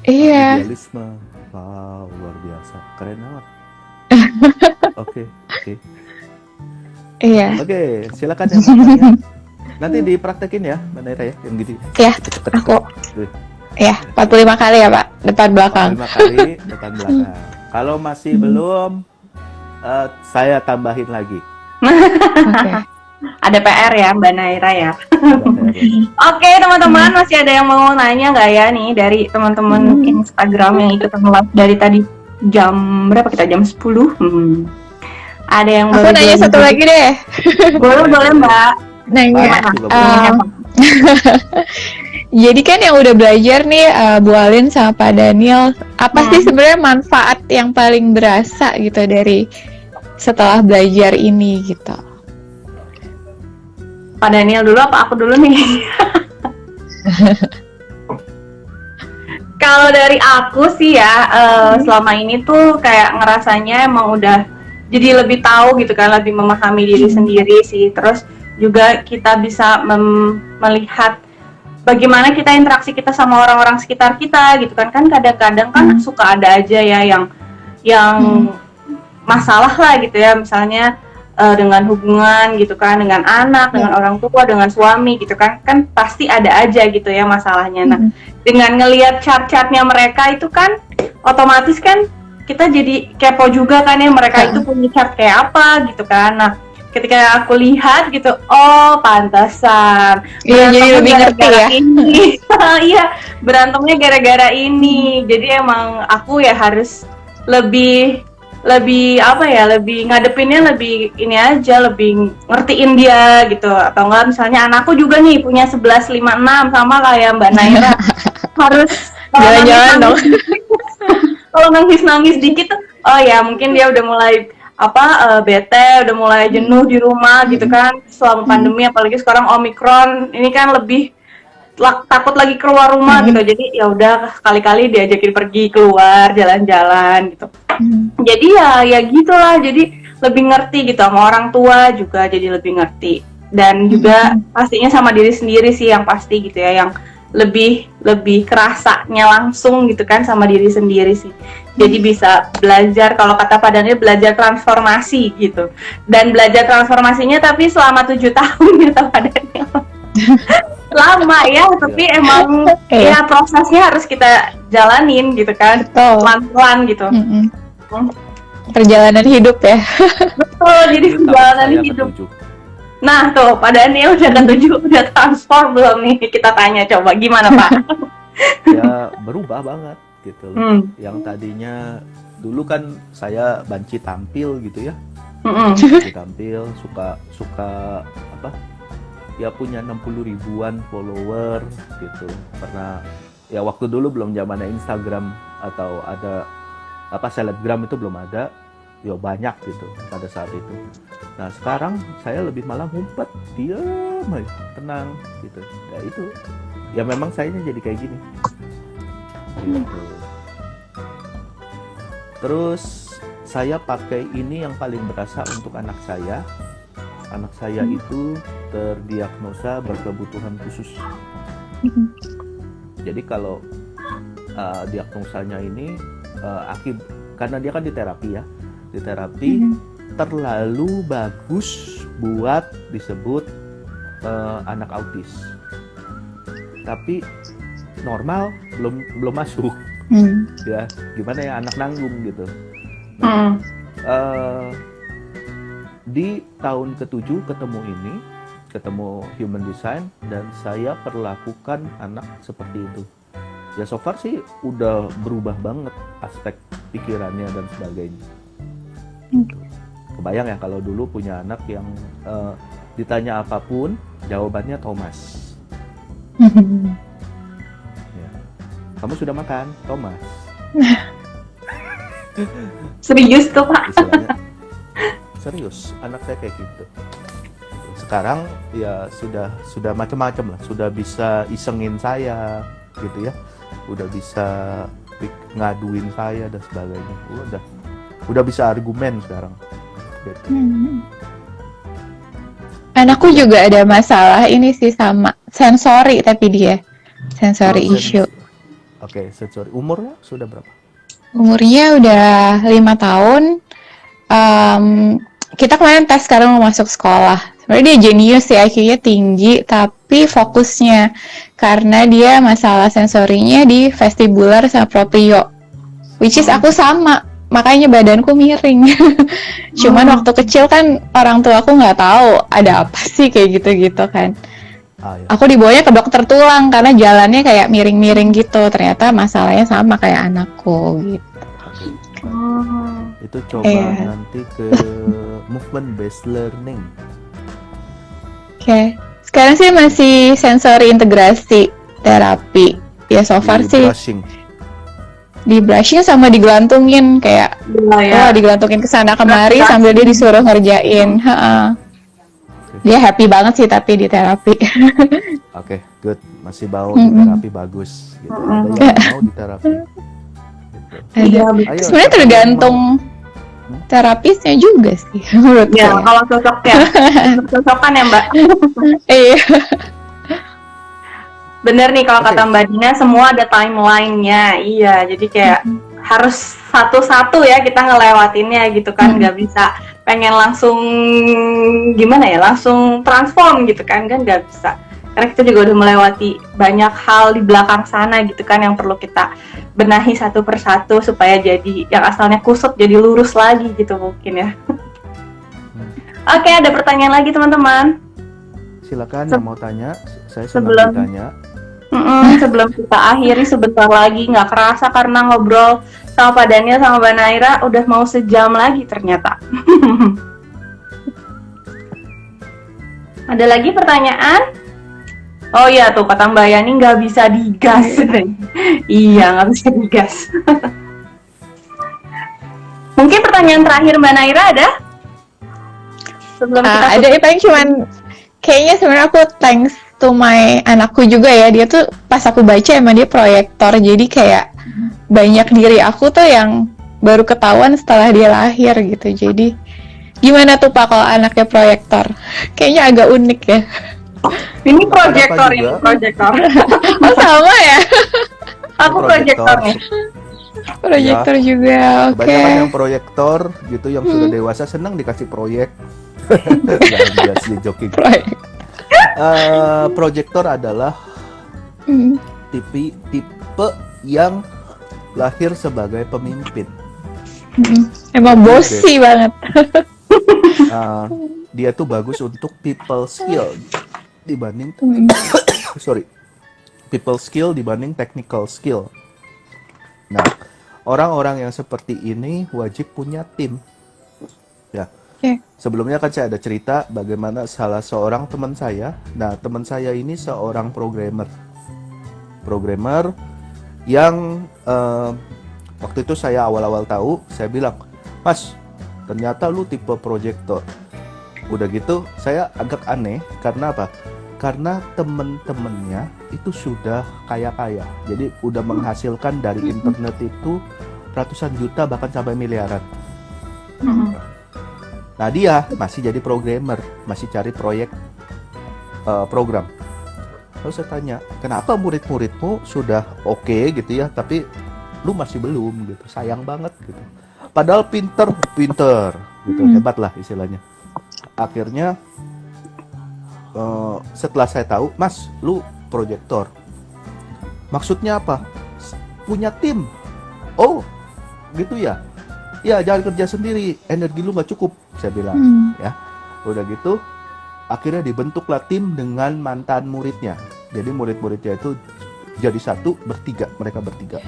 Iya. idealisme. Wow, luar biasa, keren banget. Oke. Iya. Oke, silakan yang mau tanya. Nanti dipraktekin ya, Mbak Naira ya, yang gitu. Ya, Cepet-cepet. aku. Tuh, Ya, 45 kali ya Pak, depan belakang. 5 kali depan belakang. Kalau masih belum, saya tambahin lagi. Oke. Ada PR ya Mbak Naira ya. Oke teman-teman, masih ada yang mau nanya nggak ya nih dari teman-teman Instagram yang ikutan live dari tadi jam berapa kita? Jam 10? Ada yang Aku nanya satu lagi deh. Boleh Mbak. Nanya. Banyak juga boleh. Jadi kan yang udah belajar nih Bu Alin sama Pak Daniel, apa sih sebenarnya manfaat yang paling berasa gitu dari setelah belajar ini gitu? Pak Daniel dulu apa aku dulu nih? Kalau dari aku sih ya, selama ini tuh kayak ngerasanya emang udah jadi lebih tahu gitu kan, lebih memahami diri sendiri sih. Terus juga kita bisa melihat bagaimana kita interaksi kita sama orang-orang sekitar kita gitu kan. Kan kadang-kadang kan suka ada aja ya yang masalah lah gitu ya, misalnya dengan hubungan gitu kan, dengan anak, dengan orang tua, dengan suami gitu kan pasti ada aja gitu ya masalahnya. Nah, dengan ngelihat chart-chartnya mereka itu kan otomatis kan kita jadi kepo juga kan ya, mereka itu punya chart kayak apa gitu kan. Nah, ketika aku lihat gitu, oh pantesan Iya, jadi lebih ngerti ya. ini. Iya, berantemnya gara-gara ini. Jadi emang aku ya harus lebih apa ya, lebih ngadepinnya lebih ini aja, lebih ngertiin dia gitu. Atau enggak misalnya anakku juga nih punya 11, 5, 6 sama kayak Mbak Naira. Harus Jangan-jangan dong. kalau nangis dikit tuh, oh ya mungkin dia udah mulai bete, udah mulai jenuh di rumah gitu kan selama pandemi, apalagi sekarang Omikron ini kan lebih takut lagi keluar rumah gitu. Jadi ya udah kali-kali diajakin pergi keluar jalan-jalan gitu. Jadi ya gitulah, jadi lebih ngerti gitu sama orang tua juga, jadi lebih ngerti. Dan juga pastinya sama diri sendiri sih yang pasti gitu ya, yang lebih kerasanya langsung gitu kan sama diri sendiri sih. Jadi bisa belajar, kalau kata Pak Daniel, belajar transformasi gitu. Dan belajar transformasinya tapi selama 7 tahun gitu Pak Daniel. Lama ya, tapi emang ya prosesnya harus kita jalanin gitu kan, pelan-pelan gitu. Perjalanan hidup ya. Betul, jadi perjalanan hidup. Nah tuh, Pak Daniel udah ketujuh, udah transform belum nih? Kita tanya coba, gimana Pak? Ya berubah banget gitu loh. Yang tadinya dulu kan saya banci tampil gitu ya. Banci tampil, suka apa? Ya punya 60 ribuan follower gitu. Pernah ya waktu dulu belum zamannya Instagram atau ada selebgram itu belum ada. Ya banyak gitu pada saat itu. Nah sekarang saya lebih malah ngumpet, diam aja, tenang gitu. Ya itu, ya memang sayanya jadi kayak gini. Gitu. Terus saya pakai ini yang paling berasa untuk anak saya. Anak saya itu terdiagnosa berkebutuhan khusus. Jadi kalau diagnosanya ini karena dia kan di terapi ya. Di terapi terlalu bagus buat disebut anak autis, tapi normal belum masuk. Ya gimana ya, anak nanggung gitu. Nah, di tahun ke-7 ketemu Human Design, dan saya perlakukan anak seperti itu. Ya so far sih udah berubah banget aspek pikirannya dan sebagainya. Kebayang ya kalau dulu punya anak yang ditanya apapun jawabannya Thomas. Ya. Kamu sudah makan? Thomas. Serius tuh Pak? Istilahnya, serius, anak saya kayak gitu. Sekarang ya sudah macam-macam lah, sudah bisa isengin saya gitu ya, udah bisa ngaduin saya dan sebagainya. Udah bisa argumen sekarang. Gitu. Anakku juga ada masalah ini sih, sama sensori, tapi dia sensori issue. Oke, sensori. Umurnya sudah berapa? Umurnya udah 5 tahun. Kita kemarin tes sekarang mau masuk sekolah. Sebenarnya dia jenius ya, IQ-nya tinggi, tapi fokusnya karena dia masalah sensorinya di vestibular sama proprio, which is aku sama. Makanya badanku miring. Cuman waktu kecil kan orang tua aku nggak tahu ada apa sih kayak gitu-gitu kan. Ya. Aku dibawanya ke dokter tulang karena jalannya kayak miring-miring gitu. Ternyata masalahnya sama kayak anakku gitu. Itu coba nanti ke movement based learning. Oke. Sekarang sih masih sensori integrasi terapi. Ya so far sih. Di brushing sama digelantungin kayak digelantungin kesana kemari sambil dia disuruh ngerjain. Dia happy banget sih tapi di terapi. Oke, good. Masih mau di terapi, bagus gitu. Ada yang mau di terapi gitu. Sebenarnya tergantung terapisnya juga sih menurut ya, saya. kalau cocokan ya Mbak. Iya. Bener nih kalau kata Mbak Dina, semua ada timeline-nya. Iya, jadi kayak harus satu-satu ya kita ngelewatinnya gitu kan, nggak bisa pengen langsung gimana ya, langsung transform gitu kan nggak bisa. Karena kita juga udah melewati banyak hal di belakang sana gitu kan yang perlu kita benahi satu persatu supaya jadi yang asalnya kusut jadi lurus lagi gitu mungkin ya. Oke, ada pertanyaan lagi teman-teman. Silakan yang mau tanya, saya Sebelum- senang ditanya. Sebelum kita akhiri sebentar lagi, nggak kerasa karena ngobrol sama Pak Daniel sama Mbak Naira udah mau sejam lagi ternyata. Ada lagi pertanyaan? Oh iya tuh kata Mbak Yani nggak bisa digas. Iya nggak bisa digas. Mungkin pertanyaan terakhir Mbak Naira ada? Sebelum kita Ada ya, paling cuman kayaknya sebenarnya aku thanks to my anakku juga ya. Dia tuh pas aku baca emang dia proyektor, jadi kayak banyak diri aku tuh yang baru ketahuan setelah dia lahir gitu. Jadi gimana tuh Pak kalau anaknya proyektor? Kayaknya agak unik ya. ini proyektor Kenapa ini juga? proyektor. Oh sama ya? Aku proyektor nih. Proyektor juga, oke. Kebanyakan yang proyektor gitu yang sudah dewasa senang dikasih proyek. Jangan sih joking. Proyek. Proyektor adalah Hmm. tipe yang lahir sebagai pemimpin. Emang bossy banget. Dia tuh bagus untuk people skill dibanding people skill dibanding technical skill. Nah, orang-orang yang seperti ini wajib punya tim. Ya. Oke. Sebelumnya kan saya ada cerita bagaimana salah seorang teman saya. Nah, teman saya ini seorang programmer yang waktu itu saya awal-awal tahu, saya bilang, Mas, ternyata lu tipe proyektor. Udah gitu, saya agak aneh karena apa? Karena temen-temennya itu sudah kaya-kaya. Jadi udah menghasilkan dari internet itu ratusan juta bahkan sampai miliaran. Nah dia masih jadi programmer, masih cari proyek program. Lalu saya tanya, kenapa murid-muridmu sudah oke gitu ya, tapi lu masih belum gitu, sayang banget gitu. Padahal pinter gitu, hebat lah istilahnya. Akhirnya setelah saya tahu, Mas, lu proyektor. Maksudnya apa? Punya tim. Oh, gitu ya. Ya, jangan kerja sendiri, energi lu nggak cukup, saya bilang. Ya, udah gitu, akhirnya dibentuklah tim dengan mantan muridnya. Jadi murid-muridnya itu jadi satu, mereka bertiga.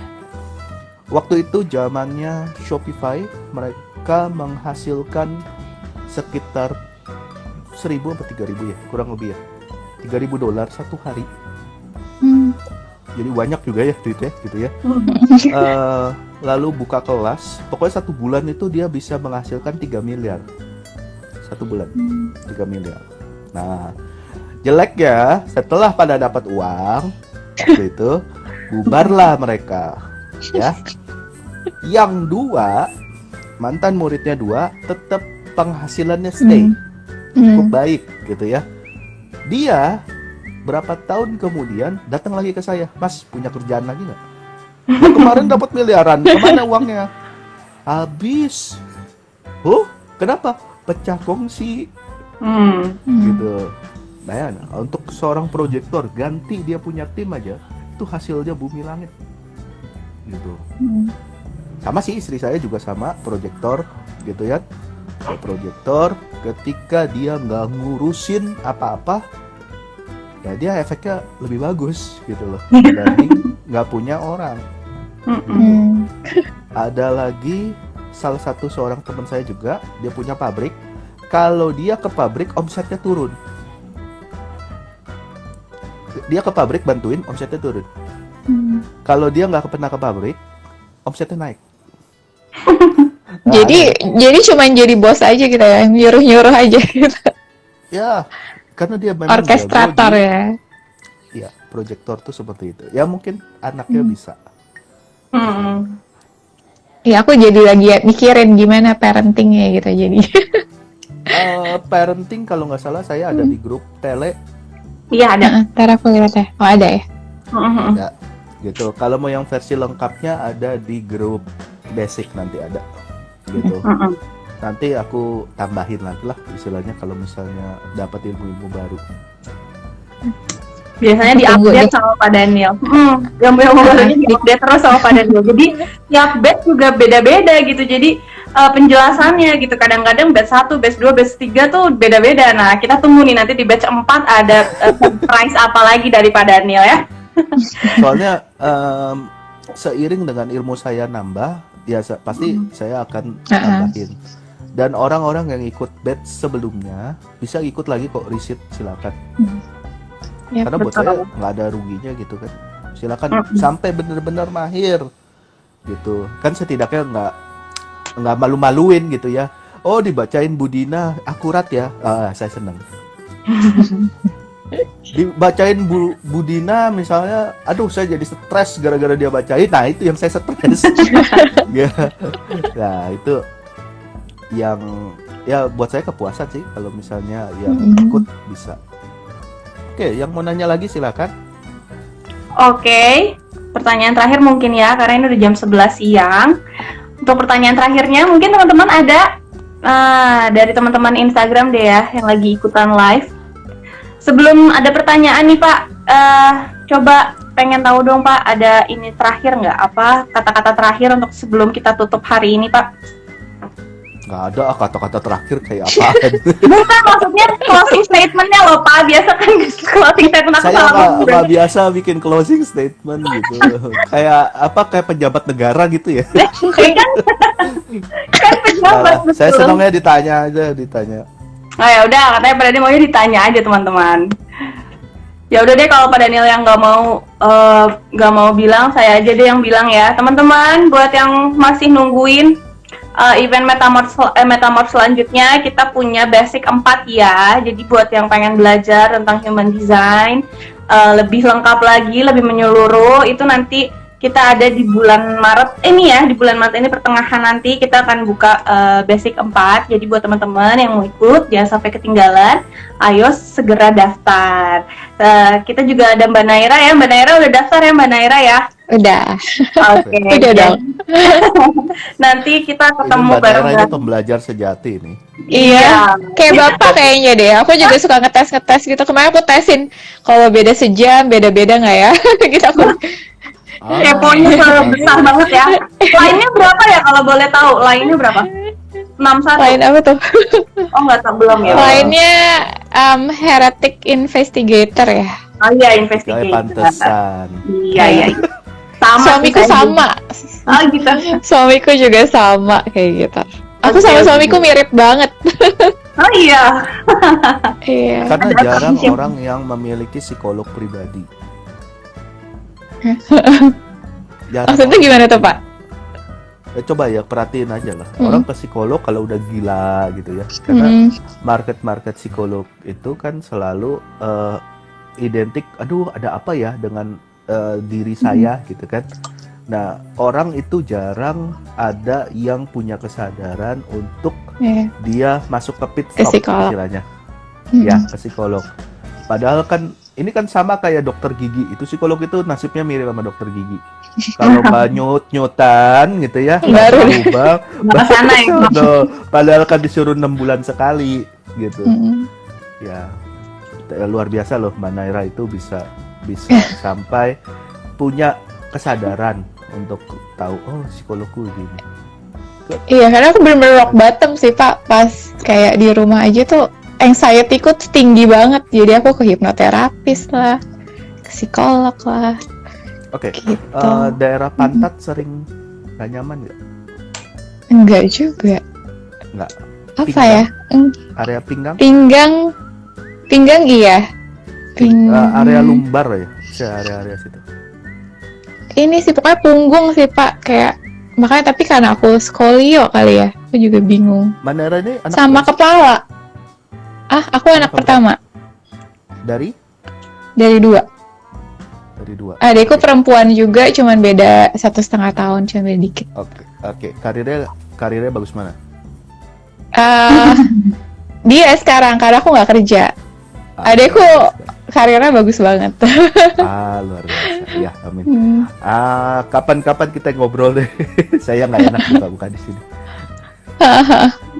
Waktu itu zamannya Shopify, mereka menghasilkan sekitar 1.000 atau 3.000 ya, kurang lebih ya, $3.000 satu hari. Jadi banyak juga ya duitnya gitu ya. Lalu buka kelas, pokoknya 1 bulan itu dia bisa menghasilkan 3 miliar 1 bulan, 3 miliar. Nah, jeleknya setelah pada dapat uang waktu itu, bubarlah mereka ya. Yang dua, mantan muridnya 2 tetap penghasilannya stay cukup baik gitu ya. Dia berapa tahun kemudian datang lagi ke saya, Mas, punya kerjaan lagi nggak? Nah, kemarin dapat miliaran, kemana uangnya? Habis. Oh, kenapa? Pecah kongsi gitu. Nah ya, untuk seorang proyektor ganti dia punya tim aja, itu hasilnya bumi langit gitu. Sama sih istri saya juga sama proyektor gitu ya. Proyektor ketika dia nggak ngurusin apa-apa, ya dia efeknya lebih bagus gitu loh dibanding nggak punya orang. Ada lagi salah satu seorang teman saya juga, dia punya pabrik. Kalau dia ke pabrik omsetnya turun. Dia ke pabrik bantuin, omsetnya turun. Kalau dia nggak pernah ke pabrik, omsetnya naik. Nah, Jadi cuman jadi bos aja gitu ya, nyuruh-nyuruh aja gitu. ya, karena dia memang Orkestrator jago di- ya. Ya, proyektor tuh seperti itu. Ya mungkin anaknya bisa. Ya aku jadi lagi mikirin gimana parentingnya gitu jadi. Parenting kalau nggak salah saya ada di grup tele Iya ada. Ntar aku lihat ya. Oh ada ya. ya, gitu. Kalau mau yang versi lengkapnya ada di grup basic nanti ada, gitu. Nanti aku tambahin lagi lah istilahnya kalau misalnya dapat ilmu-ilmu baru. Biasanya Tunggu diupdate deh. sama Pak Daniel. Yang barunya diupdate terus sama Pak Daniel. Jadi tiap batch juga beda-beda gitu. Jadi penjelasannya gitu. Kadang-kadang batch 1, batch 2, batch 3 tuh beda-beda. Nah, kita tunggu nih nanti di batch 4 ada surprise apa lagi dari Pak Daniel ya. Soalnya seiring dengan ilmu saya nambah, ya pasti saya akan tambahin. Dan orang-orang yang ikut batch sebelumnya bisa ikut lagi kok riset, silakan. Ya, Karena buat betul. saya nggak ada ruginya gitu kan. Silakan sampai benar-benar mahir gitu. Kan setidaknya nggak malu-maluin gitu ya. Oh, dibacain Budina akurat ya. Saya senang. Dibacain Budina misalnya, aduh saya jadi stres gara-gara dia bacain. Nah, itu yang saya stres. Ya. Nah, itu yang ya buat saya kepuasan sih kalau misalnya yang ikut bisa. Oke, yang mau nanya lagi silakan. Oke, pertanyaan terakhir mungkin ya, karena ini udah jam 11 siang. Untuk pertanyaan terakhirnya, mungkin teman-teman ada dari teman-teman Instagram deh ya, yang lagi ikutan live. Sebelum ada pertanyaan nih Pak, coba pengen tahu dong Pak, ada ini terakhir nggak? Apa kata-kata terakhir untuk sebelum kita tutup hari ini Pak? Nggak ada kata-kata terakhir kayak apaan. Bukan, maksudnya closing statement-nya loh Pak, biasa kan closing statement aku Saya salah nggak biasa bikin closing statement gitu. Kayak pejabat negara gitu ya. kan pejabat Nah, saya betul. senangnya ditanya. Oh ya udah, katanya Pak Daniel maunya ditanya aja teman-teman. Ya udah deh, kalau Pak Daniel yang nggak mau bilang, saya aja deh yang bilang ya teman-teman. Buat yang masih nungguin event Metamorph selanjutnya, kita punya basic 4 ya. Jadi buat yang pengen belajar tentang human design lebih lengkap lagi, lebih menyeluruh, itu nanti kita ada di bulan Maret ini ya. Di bulan Maret ini pertengahan nanti kita akan buka basic 4. Jadi buat teman-teman yang mau ikut jangan sampai ketinggalan, ayo segera daftar. Kita juga ada Mbak Naira ya. Mbak Naira udah daftar ya Mbak Naira ya? Udah. Oke. Udah dong. Nanti kita Ini ketemu Mbak Naira ini bareng-bareng. pembelajar sejati nih. Iya, kayak bapak kayaknya deh. Aku juga suka ngetes gitu. Kemarin aku tesin kalau beda sejam, beda-beda nggak ya? Gitu aku. Keponya selalu besar banget ya. Lainnya berapa ya kalau boleh tahu? Lainnya berapa? 61. Lain apa tuh? Oh nggak tahu, belum ya. Lainnya Heretic Investigator ya. Oh iya, Kayak investigate. pantesan. Iya. Sama. Suamiku sih, saya sama. juga. Oh gitu. Suamiku juga sama kayak gitu. Aku sama Oke, suamiku mirip banget. Oh iya. Iya. Karena Ada jarang apa? orang yang memiliki psikolog pribadi. Jarang. Maksudnya gimana tuh Pak? Coba ya perhatiin aja lah. Orang ke psikolog kalau udah gila gitu ya. Karena market psikolog itu kan selalu identik, aduh ada apa ya dengan diri saya gitu kan. Nah, orang itu jarang ada yang punya kesadaran untuk Iya. dia masuk ke pit Ke stop psikolog. istilahnya. Ya, ke psikolog. Padahal kan ini kan sama kayak dokter gigi. Itu psikolog itu nasibnya mirip sama dokter gigi. Kalau nggak nyutan gitu ya, nggak Baru. berubah, Nggak kesana ya. Tuh, padahal kan disuruh 6 bulan sekali gitu. Ya, luar biasa loh Mbak Naira itu bisa sampai punya kesadaran untuk tahu, oh psikologku gini. Iya, karena aku bener-bener rock bottom sih Pak. Pas kayak di rumah aja tuh anxiety-ku tuh tinggi banget. Jadi aku ke hipnoterapis lah, ke psikolog lah. Oke, Gitu. daerah pantat sering nggak nyaman nggak? Enggak juga. Nggak. Apa Pinggang? ya? Area pinggang? Pinggang iya. Area lumbar ya, area situ. Ini sih pokoknya punggung sih Pak, kayak makanya tapi karena aku skolio kali ya, aku juga bingung. Mbak Naira ini anak Sama berapa? kepala. Aku anak Anak pertama dari dari 2. 2. Adikku perempuan juga, cuman beda 1,5 tahun, cuma beda dikit. Oke. Karirnya bagus mana? Dia sekarang karena aku nggak kerja. Adikku karirnya bagus banget. luar biasa. Ya, amin. Kapan-kapan kita ngobrol deh. Saya nggak enak buka-buka di sini.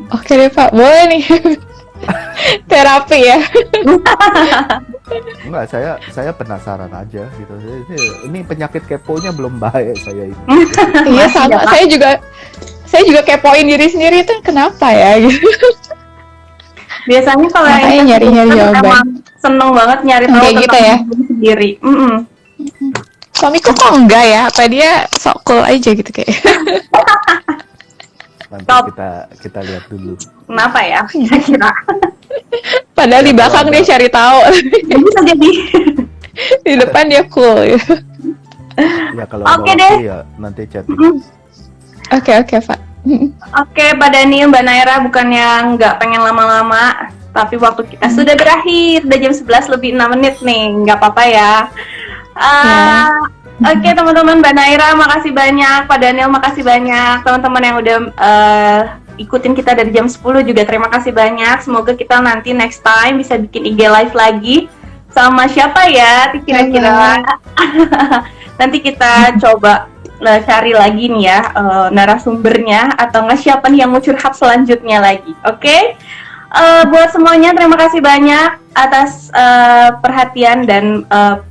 Oke deh Pak, boleh nih. Terapi ya. Enggak, saya penasaran aja gitu. Ini penyakit keponya belum baik saya ini. Iya sama, saya juga kepoin diri sendiri tuh kenapa ya gitu. Biasanya kalau Makanya yang nyari-nyari jawaban. emang seneng banget nyari tahu Kayak tentang gitu ya? diri sendiri. Suamiku kok enggak ya? Apa dia sok cool aja gitu kayak. Nanti Top. kita lihat dulu. Kenapa ya kira-kira? Padahal di Ya, belakang kalau dia ada- cari tahu. Bisa jadi. Di depan dia cool. Ya kalau Oke ada deh. waktu ya nanti chatting. Oke Pak. Oke, Mbak Daniel, Mbak Naira, bukannya nggak pengen lama-lama, tapi waktu kita sudah berakhir, udah jam 11 lebih 6 menit nih, nggak apa-apa ya. Oke, teman-teman, Mbak Naira, makasih banyak, Pak Daniel, makasih banyak, teman-teman yang udah ikutin kita dari jam 10 juga terima kasih banyak. Semoga kita nanti next time bisa bikin IG live lagi sama siapa ya kira-kira. Nanti kita coba cari lagi nih ya narasumbernya atau nggak siapa nih yang mau curhat selanjutnya lagi. Oke? Buat semuanya terima kasih banyak atas perhatian dan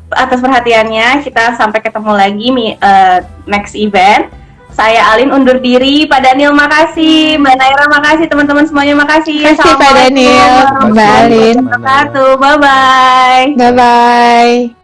atas perhatiannya. Kita sampai ketemu lagi next event. Saya Alin undur diri. Pak Daniel makasih, Mbak Naira makasih, teman-teman semuanya makasih. Makasih, Pak Daniel, Mbak Alin. Bye bye. Bye bye.